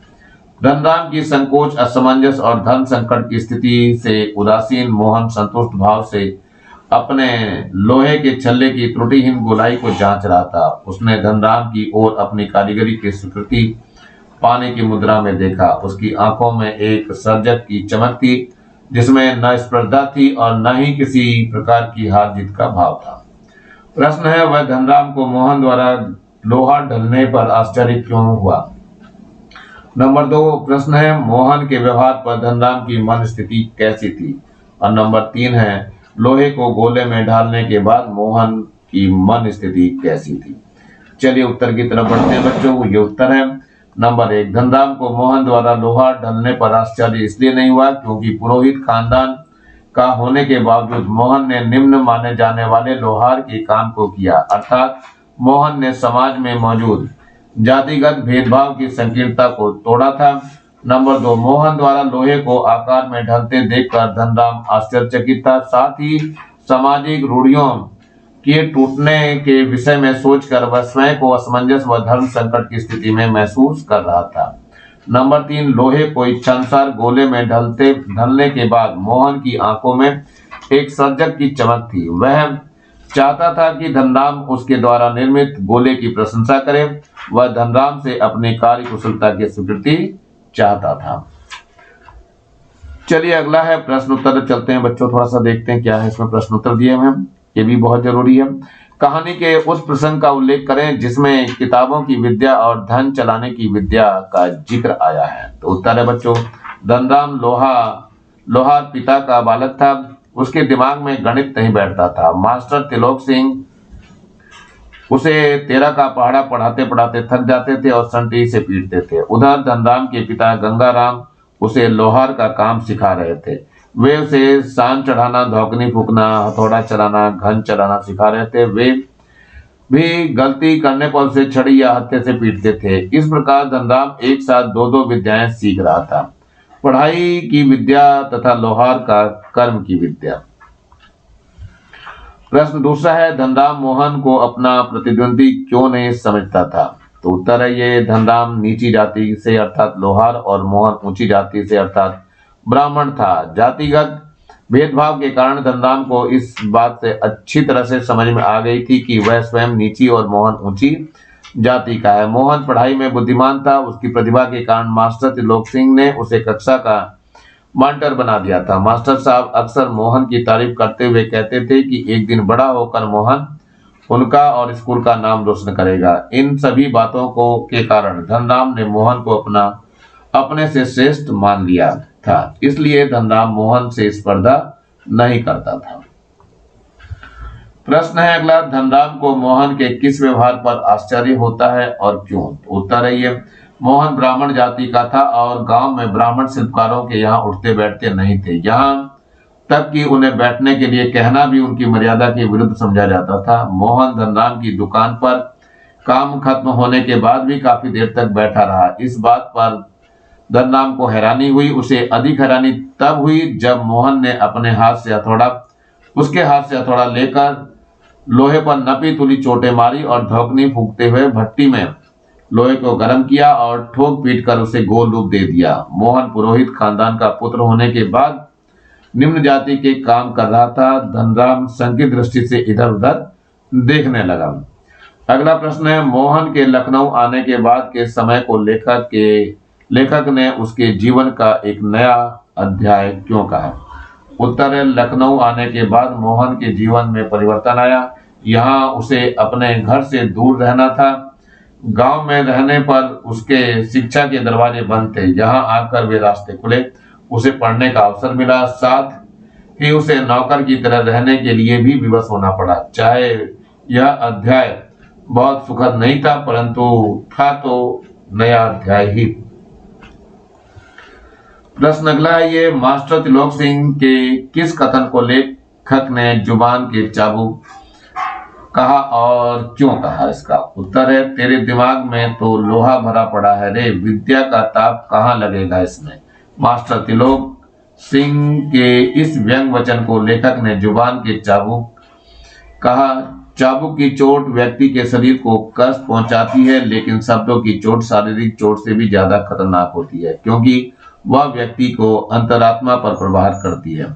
धनराम की संकोच, असमंजस और धन संकट की स्थिति से उदासीन मोहन संतुष्ट भाव से अपने लोहे के छल्ले की त्रुटिहीन गोलाई को जांच रहा था। उसने धनराम की ओर अपनी कारीगरी की स्वीकृति पाने की मुद्रा में देखा। उसकी आंखों में एक सर्जक की चमक थी जिसमें न स्पर्धा थी और न ही किसी प्रकार की हार जीत का भाव था। प्रश्न है वह धनराम को मोहन द्वारा लोहा ढलने पर आश्चर्य क्यों हुआ? नंबर 2 प्रश्न है मोहन के व्यवहार पर धनराम की मन स्थिति कैसी थी? और नंबर 3 है लोहे को गोले में ढालने के बाद मोहन की मन स्थिति कैसी थी? चलिए उत्तर की तरफ बढ़ते हैं बच्चों। ये उत्तर है नंबर 1, धनराम को मोहन द्वारा लोहा ढलने पर आश्चर्य इसलिए नहीं हुआ क्योंकि पुरोहित खानदान का होने के बावजूद मोहन ने निम्न माने जाने वाले लोहार के काम को किया, अर्थात मोहन ने समाज में मौजूद जातिगत भेदभाव की संकीर्णता को तोड़ा था। नंबर 2, मोहन द्वारा लोहे को आकार में ढलते देखकर धनराम आश्चर्यचकित था, साथ ही सामाजिक रूढ़ियों के टूटने के विषय में सोचकर वह स्वयं को असमंजस व धर्म संकट की स्थिति में महसूस कर रहा था। नंबर 3, लोहे को इच्छानुसार गोले में ढलने के बाद मोहन की आंखों में एक सर्जक की चमक थी। वह चाहता था कि धनराम उसके द्वारा निर्मित गोले की प्रशंसा करे। वह धनराम से अपनी कार्य कुशलता की स्वीकृति चाहता था। चलिए अगला है प्रश्न उत्तर चलते हैं बच्चों, थोड़ा सा देखते हैं क्या है इसमें प्रश्न उत्तर दिए हैं, ये भी बहुत जरूरी है। कहानी के उस प्रसंग का उल्लेख करें जिसमें किताबों की विद्या और धन चलाने की विद्या का जिक्र आया है। तो उत्तर है बच्चों धनराम लोहार पिता का बालक था। उसके दिमाग में गणित नहीं बैठता था। मास्टर त्रिलोक सिंह उसे 13 का पहाड़ा पढ़ाते पढ़ाते थक जाते थे और संटी से पीटते थे। उधर धनराम के पिता गंगाराम उसे लोहार का काम सिखा रहे थे। वे उसे सान चढ़ाना, धौकनी फूकना, हथौड़ा चलाना, घन चलाना सिखा रहे थे। वे भी गलती करने पर उसे छड़ी या हत्थे से पीटते थे। इस प्रकार धनराम एक साथ दो विद्याएं सीख रहा था, पढ़ाई की विद्या तथा लोहार का कर्म की विद्या। प्रश्न दूसरा है, धनराम मोहन को अपना प्रतिद्वंदी क्यों नहीं समझता था? तो उत्तर है ये, धनराम नीची जाति से अर्थात लोहार और मोहन ऊंची जाति से अर्थात ब्राह्मण था। जातिगत भेदभाव के कारण धनराम को इस बात से अच्छी तरह से समझ में आ गई थी कि वह स्वयं नीची और मोहन ऊंची जाति का है। मोहन पढ़ाई में बुद्धिमान था। उसकी प्रतिभा के कारण मास्टर त्रिलोक सिंह ने उसे कक्षा का मॉनिटर बना दिया था। मास्टर साहब अक्सर मोहन की तारीफ करते हुए कहते थे कि एक दिन बड़ा होकर मोहन उनका और स्कूल का नाम रोशन करेगा। इन सभी बातों को के कारण धनराम ने मोहन को अपने से श्रेष्ठ मान लिया था। इसलिए धनराम मोहन से स्पर्धा नहीं करता था। प्रश्न है अगला, धनराम को मोहन के किस व्यवहार पर आश्चर्य होता है और क्यों? उत्तर है ये, मोहन ब्राह्मण जाति का था और गांव में ब्राह्मण शिल्पकारों के यहाँ उठते बैठते नहीं थे। यहाँ तक कि उन्हें बैठने के लिए कहना भी उनकी मर्यादा के विरुद्ध समझा जाता था। मोहन धनराम की दुकान पर काम खत्म होने के बाद भी काफी देर तक बैठा रहा। इस बात पर धनराम को हैरानी हुई। उसे अधिक हैरानी तब हुई जब मोहन ने उसके हाथ से हथौड़ा लेकर लोहे पर नपी तुली चोटें मारी और धौकनी फूंकते हुए भट्टी में लोहे को गर्म किया और ठोक पीट कर उसे गोल रूप दे दिया। मोहन पुरोहित खानदान का पुत्र होने के बाद निम्न जाति के काम कर रहा था। धनराम संकीर्ण दृष्टि से इधर उधर देखने लगा। अगला प्रश्न है, मोहन के लखनऊ आने के बाद के समय को लेखक ने उसके जीवन का एक नया अध्याय क्यों कहा? उत्तर है, लखनऊ आने के बाद मोहन के जीवन में परिवर्तन आया। यहाँ उसे अपने घर से दूर रहना था। गांव में रहने पर उसके शिक्षा के दरवाजे बंद थे। यहाँ आकर वे रास्ते खुले। उसे पढ़ने का अवसर मिला। साथ ही उसे नौकर की तरह रहने के लिए भी विवश होना पड़ा। चाहे यह अध्याय बहुत सुखद नहीं था, परंतु था तो नया अध्याय ही। प्रश्न अगला है ये, मास्टर त्रिलोक सिंह के किस कथन को लेखक ने जुबान के चाबुक कहा और क्यों कहा? इसका उत्तर है, तेरे दिमाग में तो लोहा भरा पड़ा है रे, विद्या का ताप कहाँ लगेगा इसमें। मास्टर त्रिलोक सिंह के इस व्यंग वचन को लेखक ने जुबान के चाबुक कहा। चाबुक की चोट व्यक्ति के शरीर को कष्ट पहुंचाती है, लेकिन शब्दों की चोट शारीरिक चोट से भी ज्यादा खतरनाक होती है, क्योंकि वह व्यक्ति को अंतरात्मा पर प्रहार करती है।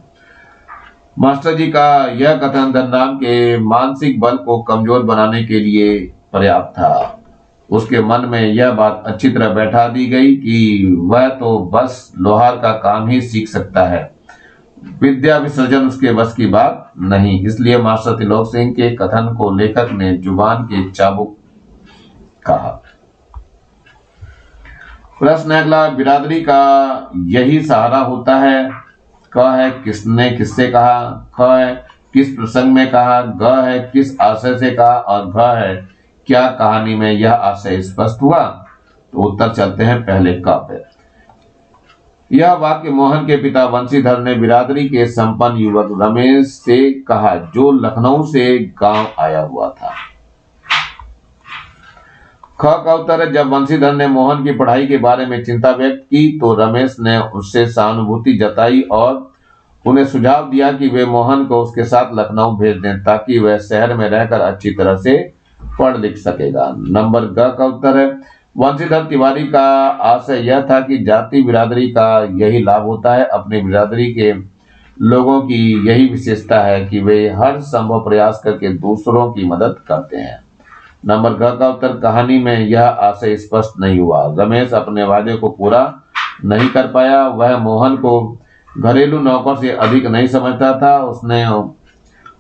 मास्टर जी का यह कथन धनराम के मानसिक बल को कमजोर बनाने के लिए पर्याप्त था। उसके मन में यह बात अच्छी तरह बैठा दी गई कि वह तो बस लोहार का काम ही सीख सकता है, विद्या विसर्जन उसके बस की बात नहीं। इसलिए मास्टर त्रिलोक सिंह के कथन को लेखक ने जुबान के चाबुक कहा। प्रश्न अगला, बिरादरी का यही सहारा होता है? क है किसने किससे कहा, ख है किस प्रसंग में कहा, ग है किस आशय से कहा और घ है क्या कहानी में यह आशय स्पष्ट हुआ? तो उत्तर चलते हैं पहले क पे। यह वाक्य मोहन के पिता वंशीधर ने बिरादरी के संपन्न युवक रमेश से कहा, जो लखनऊ से गांव आया हुआ था। ख का उत्तर है, जब वंशीधर ने मोहन की पढ़ाई के बारे में चिंता व्यक्त की तो रमेश ने उससे सहानुभूति जताई और उन्हें सुझाव दिया कि वे मोहन को उसके साथ लखनऊ भेज दें, ताकि वह शहर में रहकर अच्छी तरह से पढ़ लिख सकेगा। नंबर ग का उत्तर है, वंशीधर तिवारी का आशय यह था कि जाति बिरादरी का यही लाभ होता है। अपनी बिरादरी के लोगों की यही विशेषता है कि वे हर संभव प्रयास करके दूसरों की मदद करते हैं। नंबर घ का उत्तर, कहानी में यह आशय स्पष्ट नहीं हुआ। रमेश अपने वादे को पूरा नहीं कर पाया। वह मोहन को घरेलू नौकर से अधिक नहीं समझता था।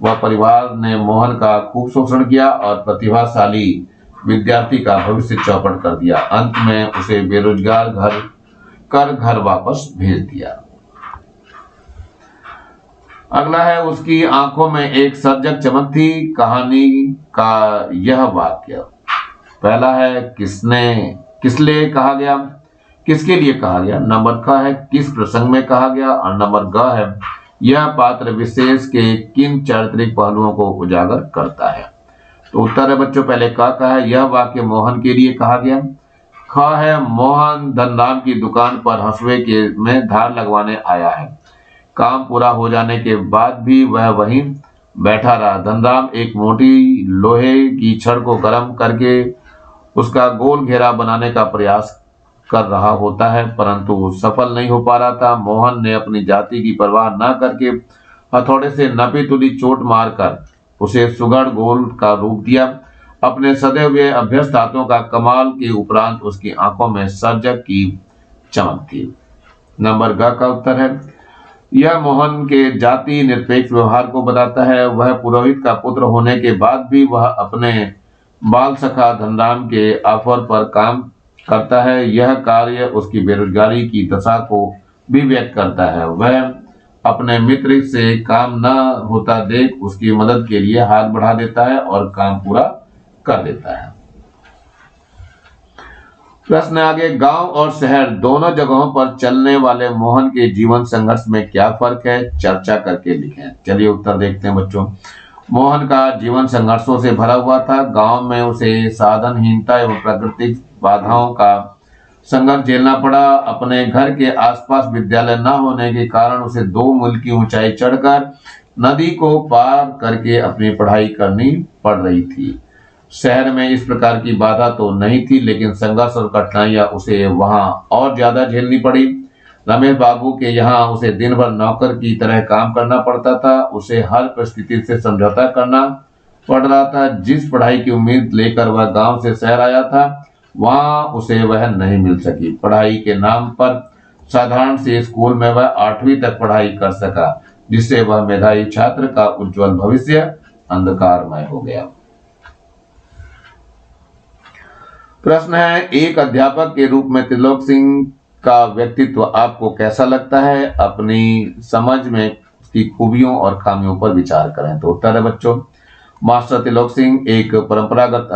वह परिवार ने मोहन का खूब शोषण किया और प्रतिभाशाली विद्यार्थी का भविष्य चौपट कर दिया। अंत में उसे बेरोजगार घर वापस भेज दिया। अगला है, उसकी आंखों में एक सर्जक चमक थी। कहानी का यह वाक्य पहला है, किस लिए कहा गया, किसके लिए कहा गया। नंबर क है, किस प्रसंग में कहा गया और नंबर ग है, यह पात्र विशेष के किन चारित्रिक पहलुओं को उजागर करता है। तो उत्तर है बच्चों पहले क का है, यह वाक्य मोहन के लिए कहा गया। ख है, मोहन धनराम की दुकान पर हंसुए में धार लगवाने आया है। काम पूरा हो जाने के बाद भी वह वहीं बैठा रहा। धनराम एक मोटी लोहे की छड़ को गर्म करके उसका गोल घेरा बनाने का प्रयास कर रहा होता है, परंतु सफल नहीं हो पा रहा था। मोहन ने अपनी जाति की परवाह न करके हथौड़े से नपी तुली चोट मारकर उसे सुगढ़ गोल का रूप दिया। अपने सदे हुए अभ्यस्त हाथों का कमाल के उपरांत उसकी आंखों में सर्जक की चमक थी। नंबर ग का उत्तर है। यह मोहन के जाति निरपेक्ष व्यवहार को बताता है। वह पुरोहित का पुत्र होने के बाद भी वह अपने बाल सखा धनराम के ऑफर पर काम करता है। यह कार्य उसकी बेरोजगारी की दशा को भी व्यक्त करता है। वह अपने मित्र से काम न होता देख उसकी मदद के लिए हाथ बढ़ा देता है और काम पूरा कर देता है। प्रश्न आगे, गांव और शहर दोनों जगहों पर चलने वाले मोहन के जीवन संघर्ष में क्या फर्क है, चर्चा करके लिखें। चलिए उत्तर देखते हैं बच्चों। मोहन का जीवन संघर्षों से भरा हुआ था। गांव में उसे साधनहीनता एवं प्राकृतिक बाधाओं का संघर्ष झेलना पड़ा। अपने घर के आसपास विद्यालय न होने के कारण उसे 2 मील की ऊंचाई चढ़कर नदी को पार करके अपनी पढ़ाई करनी पड़ रही थी। शहर में इस प्रकार की बाधा तो नहीं थी, लेकिन संघर्ष और कठिनाइयां उसे वहां और ज्यादा झेलनी पड़ी। रमेश बाबू के यहाँ उसे दिन भर नौकर की तरह काम करना पड़ता था। उसे हर परिस्थिति से समझौता करना पड़ रहा था। जिस पढ़ाई की उम्मीद लेकर वह गांव से शहर आया था, वहां उसे वह नहीं मिल सकी। पढ़ाई के नाम पर साधारण से स्कूल में वह 8वीं तक पढ़ाई कर सका, जिससे वह मेधावी छात्र का उज्जवल भविष्य अंधकारमय हो गया। प्रश्न है, एक अध्यापक के रूप में त्रिलोक सिंह का व्यक्तित्व आपको कैसा लगता है? अपनी समझ में उसकी खूबियों और खामियों पर विचार करें। तो उत्तर है बच्चों, मास्टर त्रिलोक सिंह एक परंपरागत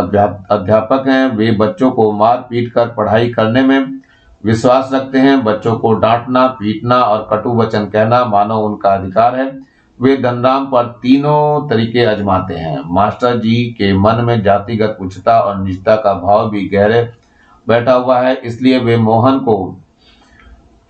अध्यापक हैं। वे बच्चों को मार पीट कर पढ़ाई करने में विश्वास रखते हैं। बच्चों को डांटना, पीटना और कटु वचन कहना मानो उनका अधिकार है। वे धनराम पर तीनों तरीके आजमाते हैं। मास्टर जी के मन में जातिगत उच्चता और निजता का भाव भी गहरे बैठा हुआ है, इसलिए वे मोहन को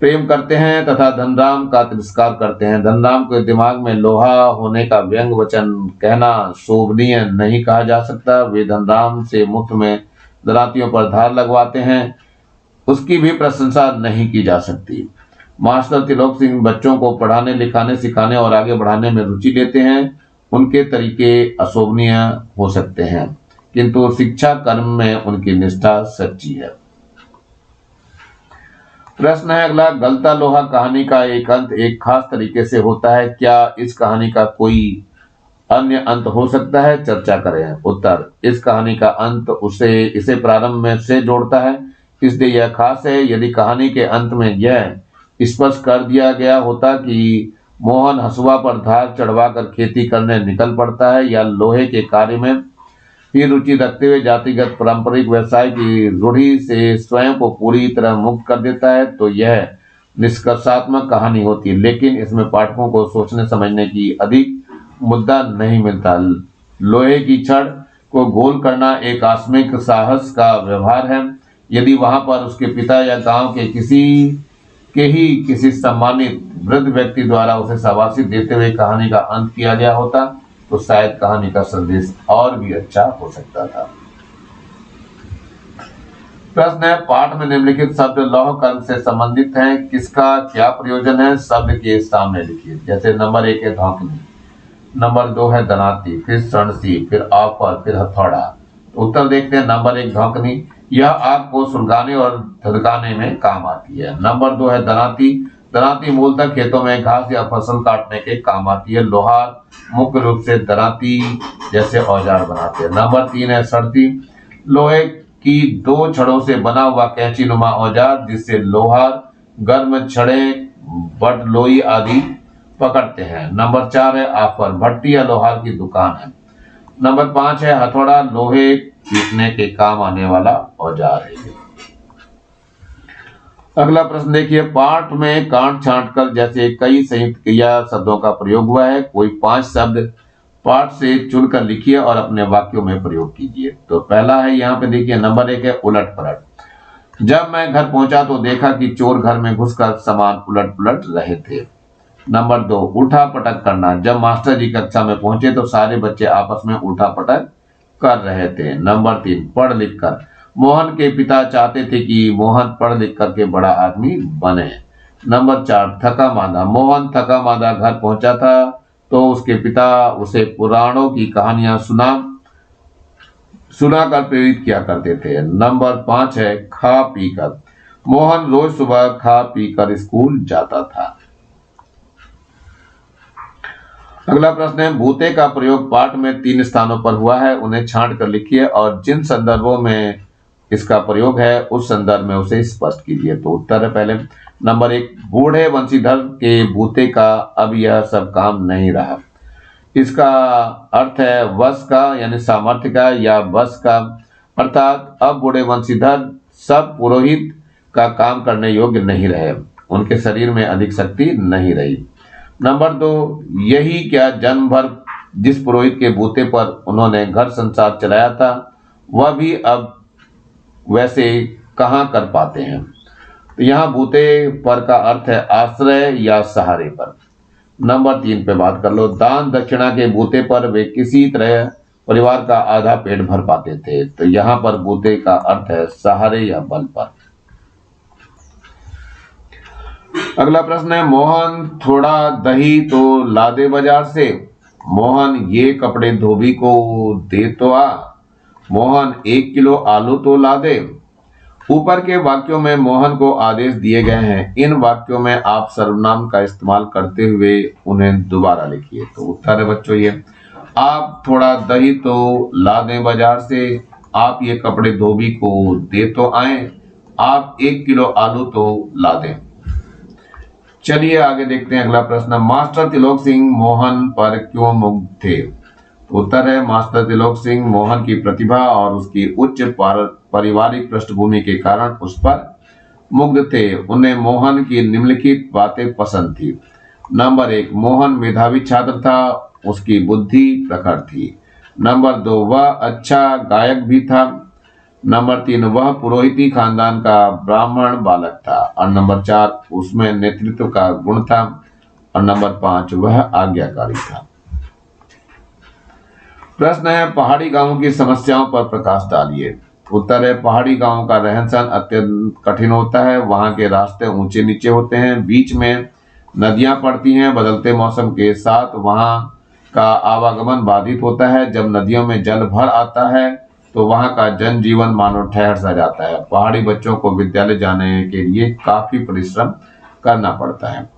प्रेम करते हैं तथा धनराम का तिरस्कार करते हैं। धनराम के दिमाग में लोहा होने का व्यंग वचन कहना शोभनीय नहीं कहा जा सकता। वे धनराम से मुफ्त में दरातियों पर धार लगवाते हैं, उसकी भी प्रशंसा नहीं की जा सकती। मास्टर त्रिलोक सिंह बच्चों को पढ़ाने, लिखाने, सिखाने और आगे बढ़ाने में रुचि लेते हैं। उनके तरीके अशोभनीय हो सकते हैं, किंतु शिक्षा कर्म में उनकी निष्ठा सच्ची है। प्रश्न है अगला, गलता लोहा कहानी का एक अंत एक खास तरीके से होता है। क्या इस कहानी का कोई अन्य अंत हो सकता है? चर्चा करें। उत्तर, इस कहानी का अंत इसे प्रारंभ में से जोड़ता है, इसलिए यह खास है। यदि कहानी के अंत में यह स्पष्ट कर दिया गया होता कि मोहन हसुआ पर धार चढ़वाकर खेती करने निकल पड़ता है या लोहे के कार्य में ही रुचि रखते हुए जातिगत पारंपरिक व्यवसाय की रूढ़ी से स्वयं को पूरी तरह मुक्त कर देता है, तो यह निष्कर्षात्मक कहानी होती है। लेकिन इसमें पाठकों को सोचने समझने की अधिक मुद्दा नहीं मिलता। लोहे की छड़ को गोल करना एक आकस्मिक साहस का व्यवहार है। यदि वहां पर उसके पिता या गांव के किसी सम्मानित वृद्ध व्यक्ति द्वारा उसे शाबाशी देते हुए कहानी का अंत किया गया होता, तो शायद कहानी का संदेश और भी अच्छा हो सकता था। प्रश्न है, पाठ में निम्नलिखित शब्द लौह कर्म से संबंधित हैं, किसका क्या प्रयोजन है? शब्द के सामने लिखिए। जैसे नंबर 1 है धौंकनी, नंबर 2 है दनाती, फिर सणसी, फिर ऑफर, फिर हथौड़ा। उत्तर देखते हैं। नंबर 1 धौंकनी, यह आग को सुलगाने और धधकाने में काम आती है। नंबर 2 है दनाती, दराती मूलतः खेतों में घास या फसल काटने के काम आती है। लोहार मुख्य रूप से दराती जैसे औजार बनाते हैं। नंबर 3 है सड़ती, लोहे की 2 छड़ों से बना हुआ कैंची नुमा औजार, जिससे लोहार गर्म छड़ें, बटलोई आदि पकड़ते हैं। नंबर 4 है आफर, भट्टी या लोहार की दुकान है। नंबर 5 है हथौड़ा, लोहे पीटने के काम आने वाला औजार है। अगला प्रश्न देखिए, पाठ में काट छांट कर जैसे कई संयुक्त क्रिया शब्दों का प्रयोग हुआ है। कोई 5 शब्द पाठ से चुनकर लिखिए और अपने वाक्यों में प्रयोग कीजिए। तो पहला है, यहाँ पे देखिए नंबर 1 है उलट पलट। जब मैं घर पहुंचा तो देखा कि चोर घर में घुसकर सामान उलट पुलट रहे थे। नंबर 2, उठा पटक करना। जब मास्टर जी कक्षा में पहुंचे तो सारे बच्चे आपस में उठा पटक कर रहे थे। नंबर 3, पढ़ लिख कर। मोहन के पिता चाहते थे कि मोहन पढ़ लिख करके बड़ा आदमी बने। नंबर 4, थका मांदा। मोहन थका मांदा घर पहुंचा था तो उसके पिता उसे पुराणों की कहानियां सुनाकर प्रेरित किया करते थे। नंबर 5 है खा पी कर। मोहन रोज सुबह खा पी कर स्कूल जाता था। अगला प्रश्न है, भूते का प्रयोग पाठ में 3 स्थानों पर हुआ है, उन्हें छांट कर लिखिए और जिन संदर्भों में इसका प्रयोग है उस संदर्भ में उसे स्पष्ट कीजिए। तो उत्तर है पहले नंबर 1, बूढ़े बंशीधर के भूते का अब यह सब काम नहीं रहा। इसका अर्थ है वश का यानी सामर्थ्य का या बस का, अर्थात अब बूढ़े वंशीधर सब पुरोहित का काम करने योग्य नहीं रहे, उनके शरीर में अधिक शक्ति नहीं रही। नंबर 2, यही क्या जन्म भर जिस पुरोहित के बूते पर उन्होंने घर संसार चलाया था वह भी अब वैसे कहाँ कर पाते हैं। तो यहाँ बूते पर का अर्थ है आश्रय या सहारे पर। नंबर 3 पे बात कर लो, दान दक्षिणा के बूते पर वे किसी तरह परिवार का आधा पेट भर पाते थे। तो यहाँ पर बूते का अर्थ है सहारे या बल पर। अगला प्रश्न है, मोहन थोड़ा दही तो ला दे बाजार से। मोहन ये कपड़े धोबी को दे तो आ। मोहन 1 किलो आलू तो ला दे। ऊपर के वाक्यों में मोहन को आदेश दिए गए हैं, इन वाक्यों में आप सर्वनाम का इस्तेमाल करते हुए उन्हें दोबारा लिखिए। तो उत्तर है बच्चों ये, आप थोड़ा दही तो ला दें बाजार से, आप ये कपड़े धोबी को दे तो आए, आप 1 किलो आलू तो ला दें। चलिए आगे देखते हैं अगला प्रश्न, मास्टर तिलोक सिंह मोहन पर क्यों मुग्ध थे। उत्तर है मास्टर तिलोक सिंह मोहन की प्रतिभा और उसकी उच्च पारिवारिक पृष्ठभूमि के कारण उस पर मुग्ध थे। उन्हें मोहन की निम्नलिखित बातें पसंद थी। नंबर 1, मोहन मेधावी छात्र था, उसकी बुद्धि प्रखर थी। नंबर 2, वह अच्छा गायक भी था। नंबर 3, वह पुरोहिती खानदान का ब्राह्मण बालक था। और नंबर 4, उसमें नेतृत्व का गुण था। और नंबर 5, वह आज्ञाकारी था। प्रश्न है, पहाड़ी गांवों की समस्याओं पर प्रकाश डालिए। उत्तर है, पहाड़ी गांवों का रहन सहन अत्यंत कठिन होता है, वहां के रास्ते ऊंचे नीचे होते हैं, बीच में नदियां पड़ती हैं, बदलते मौसम के साथ वहां का आवागमन बाधित होता है। जब नदियों में जल भर आता है तो वहां का जनजीवन मानो ठहर सा जाता है। पहाड़ी बच्चों को विद्यालय जाने के लिए काफी परिश्रम करना पड़ता है।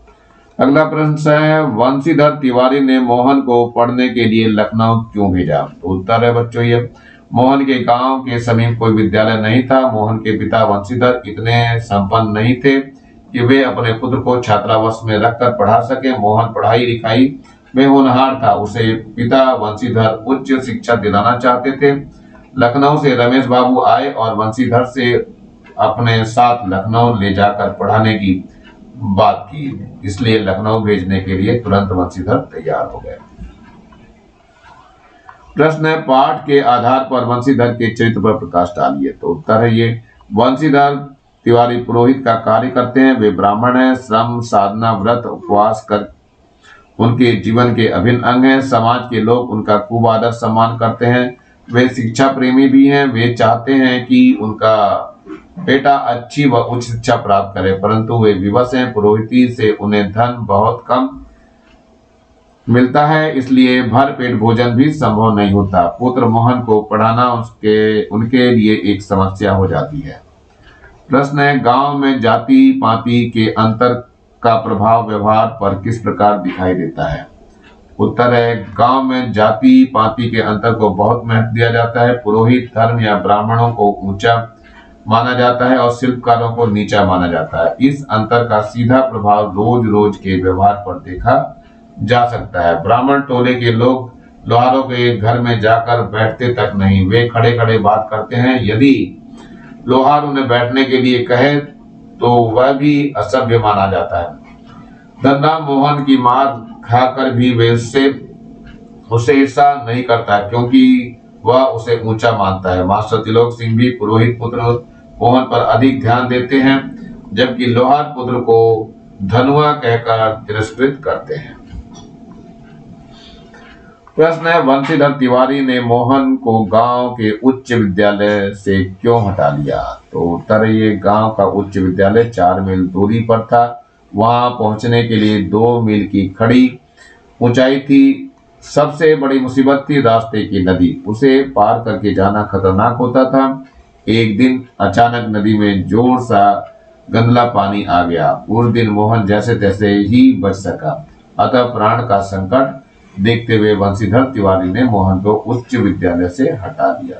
अगला प्रश्न है, वंशीधर तिवारी ने मोहन को पढ़ने के लिए लखनऊ क्यों भेजा। उत्तर है बच्चों ये, मोहन के गांव के समीप कोई विद्यालय नहीं था। मोहन के पिता वंशीधर इतने संपन्न नहीं थे कि वे अपने पुत्र को छात्रावास में रखकर पढ़ा सके। मोहन पढ़ाई लिखाई में होनहार था, उसे पिता वंशीधर उच्च शिक्षा दिलाना चाहते थे। लखनऊ से रमेश बाबू आए और वंशीधर से अपने साथ लखनऊ ले जाकर पढ़ाने की बात की, इसलिए लखनऊ भेजने के लिए तुरंत वंशीधर तैयार हो गए। प्रश्न है, पाठ के आधार पर वंशीधर के चरित्र पर प्रकाश डालिए। तो उत्तर है ये, वंशीधर तिवारी पुरोहित का कार्य करते हैं, वे ब्राह्मण हैं, श्रम साधना व्रत उपवास कर उनके जीवन के अभिन्न अंग हैं। समाज के लोग उनका खूब आदर सम्मान करते हैं। वे शिक्षा प्रेमी भी हैं, वे चाहते हैं कि उनका बेटा अच्छी व उच्च शिक्षा प्राप्त करे, परंतु वे विवश हैं। पुरोहिती से उन्हें धन बहुत कम मिलता है, इसलिए भर पेट भोजन भी संभव नहीं होता। पुत्र मोहन को पढ़ाना उनके लिए एक समस्या हो जाती है। प्रश्न है, गांव में जाति पाति के अंतर का प्रभाव व्यवहार पर किस प्रकार दिखाई देता है। उत्तर है, गांव में जाति पाति के अंतर को बहुत महत्व दिया जाता है। पुरोहित धर्म या ब्राह्मणों को ऊंचा माना जाता है और शिल्पकारों को नीचा माना जाता है। इस अंतर का सीधा प्रभाव रोज रोज के व्यवहार पर देखा जा सकता है। ब्राह्मण टोले के लोग लोहारों के घर में जाकर बैठते तक नहीं, वे खड़े खड़े बात करते हैं। यदि लोहार उन्हें बैठने के लिए कहे तो वह भी असभ्य माना जाता है। धनराम मोहन की मार खाकर भी वे उसे ईर्षा नहीं करता, क्योंकि वह उसे ऊंचा मानता है। मास्टर तिलोक सिंह भी पुरोहित पुत्र मोहन पर अधिक ध्यान देते हैं, जबकि लोहार पुत्र को धनुआ कहकर तिरस्कृत करते हैं। प्रश्न है, बंशीधर तिवारी ने मोहन को गांव के उच्च विद्यालय से क्यों हटा लिया? तो उत्तर है, ये गांव का उच्च विद्यालय 4 मील दूरी पर था। वहां पहुंचने के लिए 2 मील की खड़ी ऊंचाई थी। सबसे बड़ी मुसीबत थी रास्ते की नदी, उसे पार करके जाना खतरनाक होता था। एक दिन अचानक नदी में जोर सा गंदला पानी आ गया। उस दिन मोहन जैसे तैसे ही बच सका। अतः प्राण का संकट देखते हुए बंशीधर तिवारी ने मोहन को उच्च विद्यालय से हटा दिया।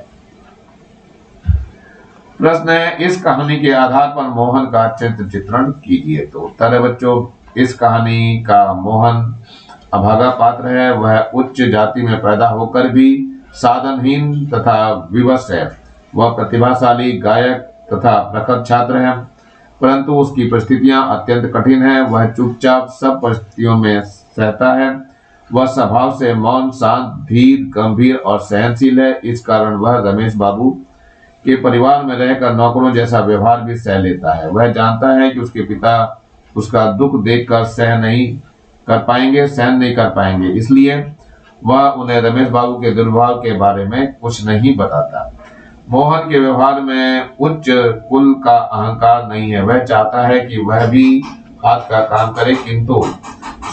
प्रश्न है, इस कहानी के आधार पर मोहन का चरित्र चित्रण कीजिए। तो उत्तर है बच्चों, इस कहानी का मोहन अभागा पात्र है। वह उच्च जाति में पैदा होकर भी साधनहीन तथा विवश है। वह प्रतिभाशाली गायक तथा प्रखर छात्र है, परंतु उसकी परिस्थितियां अत्यंत कठिन है। वह चुपचाप सब परिस्थितियों में सहता है। वह स्वभाव से मौन, शांत, धीर, गंभीर और सहनशील है। इस कारण वह रमेश बाबू के परिवार में रहकर नौकरों जैसा व्यवहार भी सह लेता है। वह जानता है कि उसके पिता उसका दुख देखकर सहन नहीं कर पाएंगे, इसलिए वह उन्हें रमेश बाबू के दुर्भाव के बारे में कुछ नहीं बताता। मोहन के व्यवहार में उच्च कुल का अहंकार नहीं है। वह चाहता है कि वह भी हाथ का काम करे, किंतु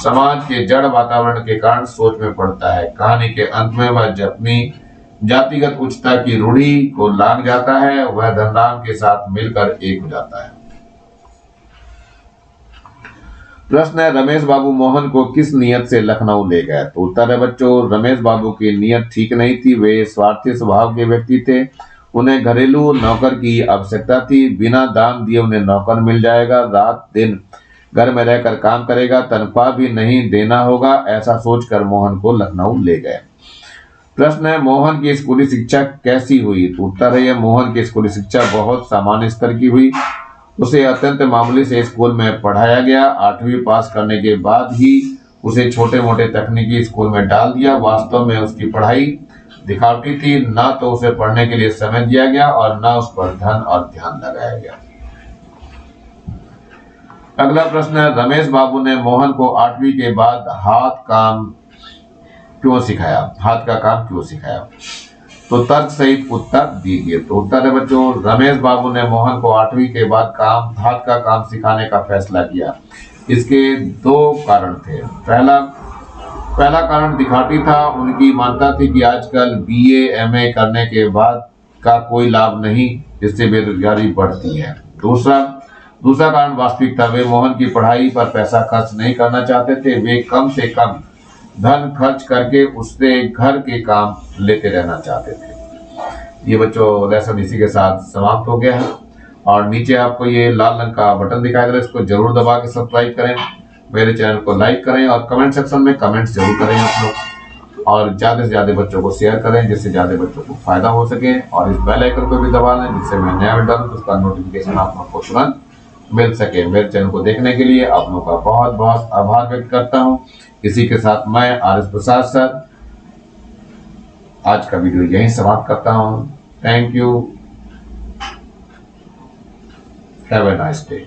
समाज के जड़ वातावरण के कारण सोच में पड़ता है। कहानी के अंत में वह अपनी जातिगत उच्चता की रूढ़ी को लांघ जाता है। वह धनराम के साथ मिलकर एक हो जाता है। प्रश्न है, रमेश बाबू मोहन को किस नियत से लखनऊ ले गए? तो उत्तर है बच्चों, रमेश बाबू की नियत ठीक नहीं थी। वे स्वार्थी स्वभाव के व्यक्ति थे। उन्हें घरेलू नौकर की आवश्यकता थी। बिना दाम दिए उन्हें नौकर मिल जाएगा, रात दिन घर में रहकर काम करेगा, तनख्वाह भी नहीं देना होगा, ऐसा सोचकर मोहन को लखनऊ ले गए। प्रश्न है, मोहन की स्कूली शिक्षा कैसी हुई? तो उत्तर है, यह मोहन की स्कूली शिक्षा बहुत सामान्य स्तर की हुई। उसे अत्यंत मामूली से स्कूल में पढ़ाया गया। 8वीं पास करने के बाद ही उसे छोटे मोटे तकनीकी स्कूल में डाल दिया। वास्तव में उसकी पढ़ाई दिखावटी थी। ना तो उसे पढ़ने के लिए समय दिया गया और ना उस पर धन और ध्यान लगाया गया। अगला प्रश्न है, रमेश बाबू ने मोहन को 8वीं के बाद हाथ का काम क्यों सिखाया? तो तर्क सहित उत्तर दीजिए। तो उत्तर है बच्चों, रमेश बाबू ने मोहन को 8वीं के बाद हाथ का काम सिखाने का फैसला किया। इसके 2 कारण थे। पहला कारण दिखावटी था। उनकी मान्यता थी कि आजकल BA MA करने के बाद का कोई लाभ नहीं, इससे बेरोजगारी बढ़ती है। दूसरा कारण वास्तविक था। वे मोहन की पढ़ाई पर पैसा खर्च नहीं करना चाहते थे। वे कम से कम धन खर्च करके उससे घर के काम लेते रहना चाहते थे। ये बच्चों लेसन इसी के साथ समाप्त हो गया है। और नीचे आपको ये लाल रंग का बटन दिखाई दे रहा है, इसको जरूर दबा के सब्सक्राइब करें, मेरे चैनल को लाइक करें और कमेंट सेक्शन में कमेंट्स जरूर करें आप लोग। और ज़्यादा से ज़्यादा बच्चों को शेयर करें, जिससे ज़्यादा बच्चों को फायदा हो सके। और इस बेल आइकन को भी दबा लें, जिससे मैं नया वीडियो डालूं तो उसका नोटिफिकेशन आप लोग को तुरंत मिल सके। मेरे चैनल को देखने के लिए आप लोगों का बहुत बहुत आभार व्यक्त करता हूँ। इसी के साथ मैं RS प्रसाद सर आज का वीडियो यहीं समाप्त करता हूँ। Thank you. Have a nice day.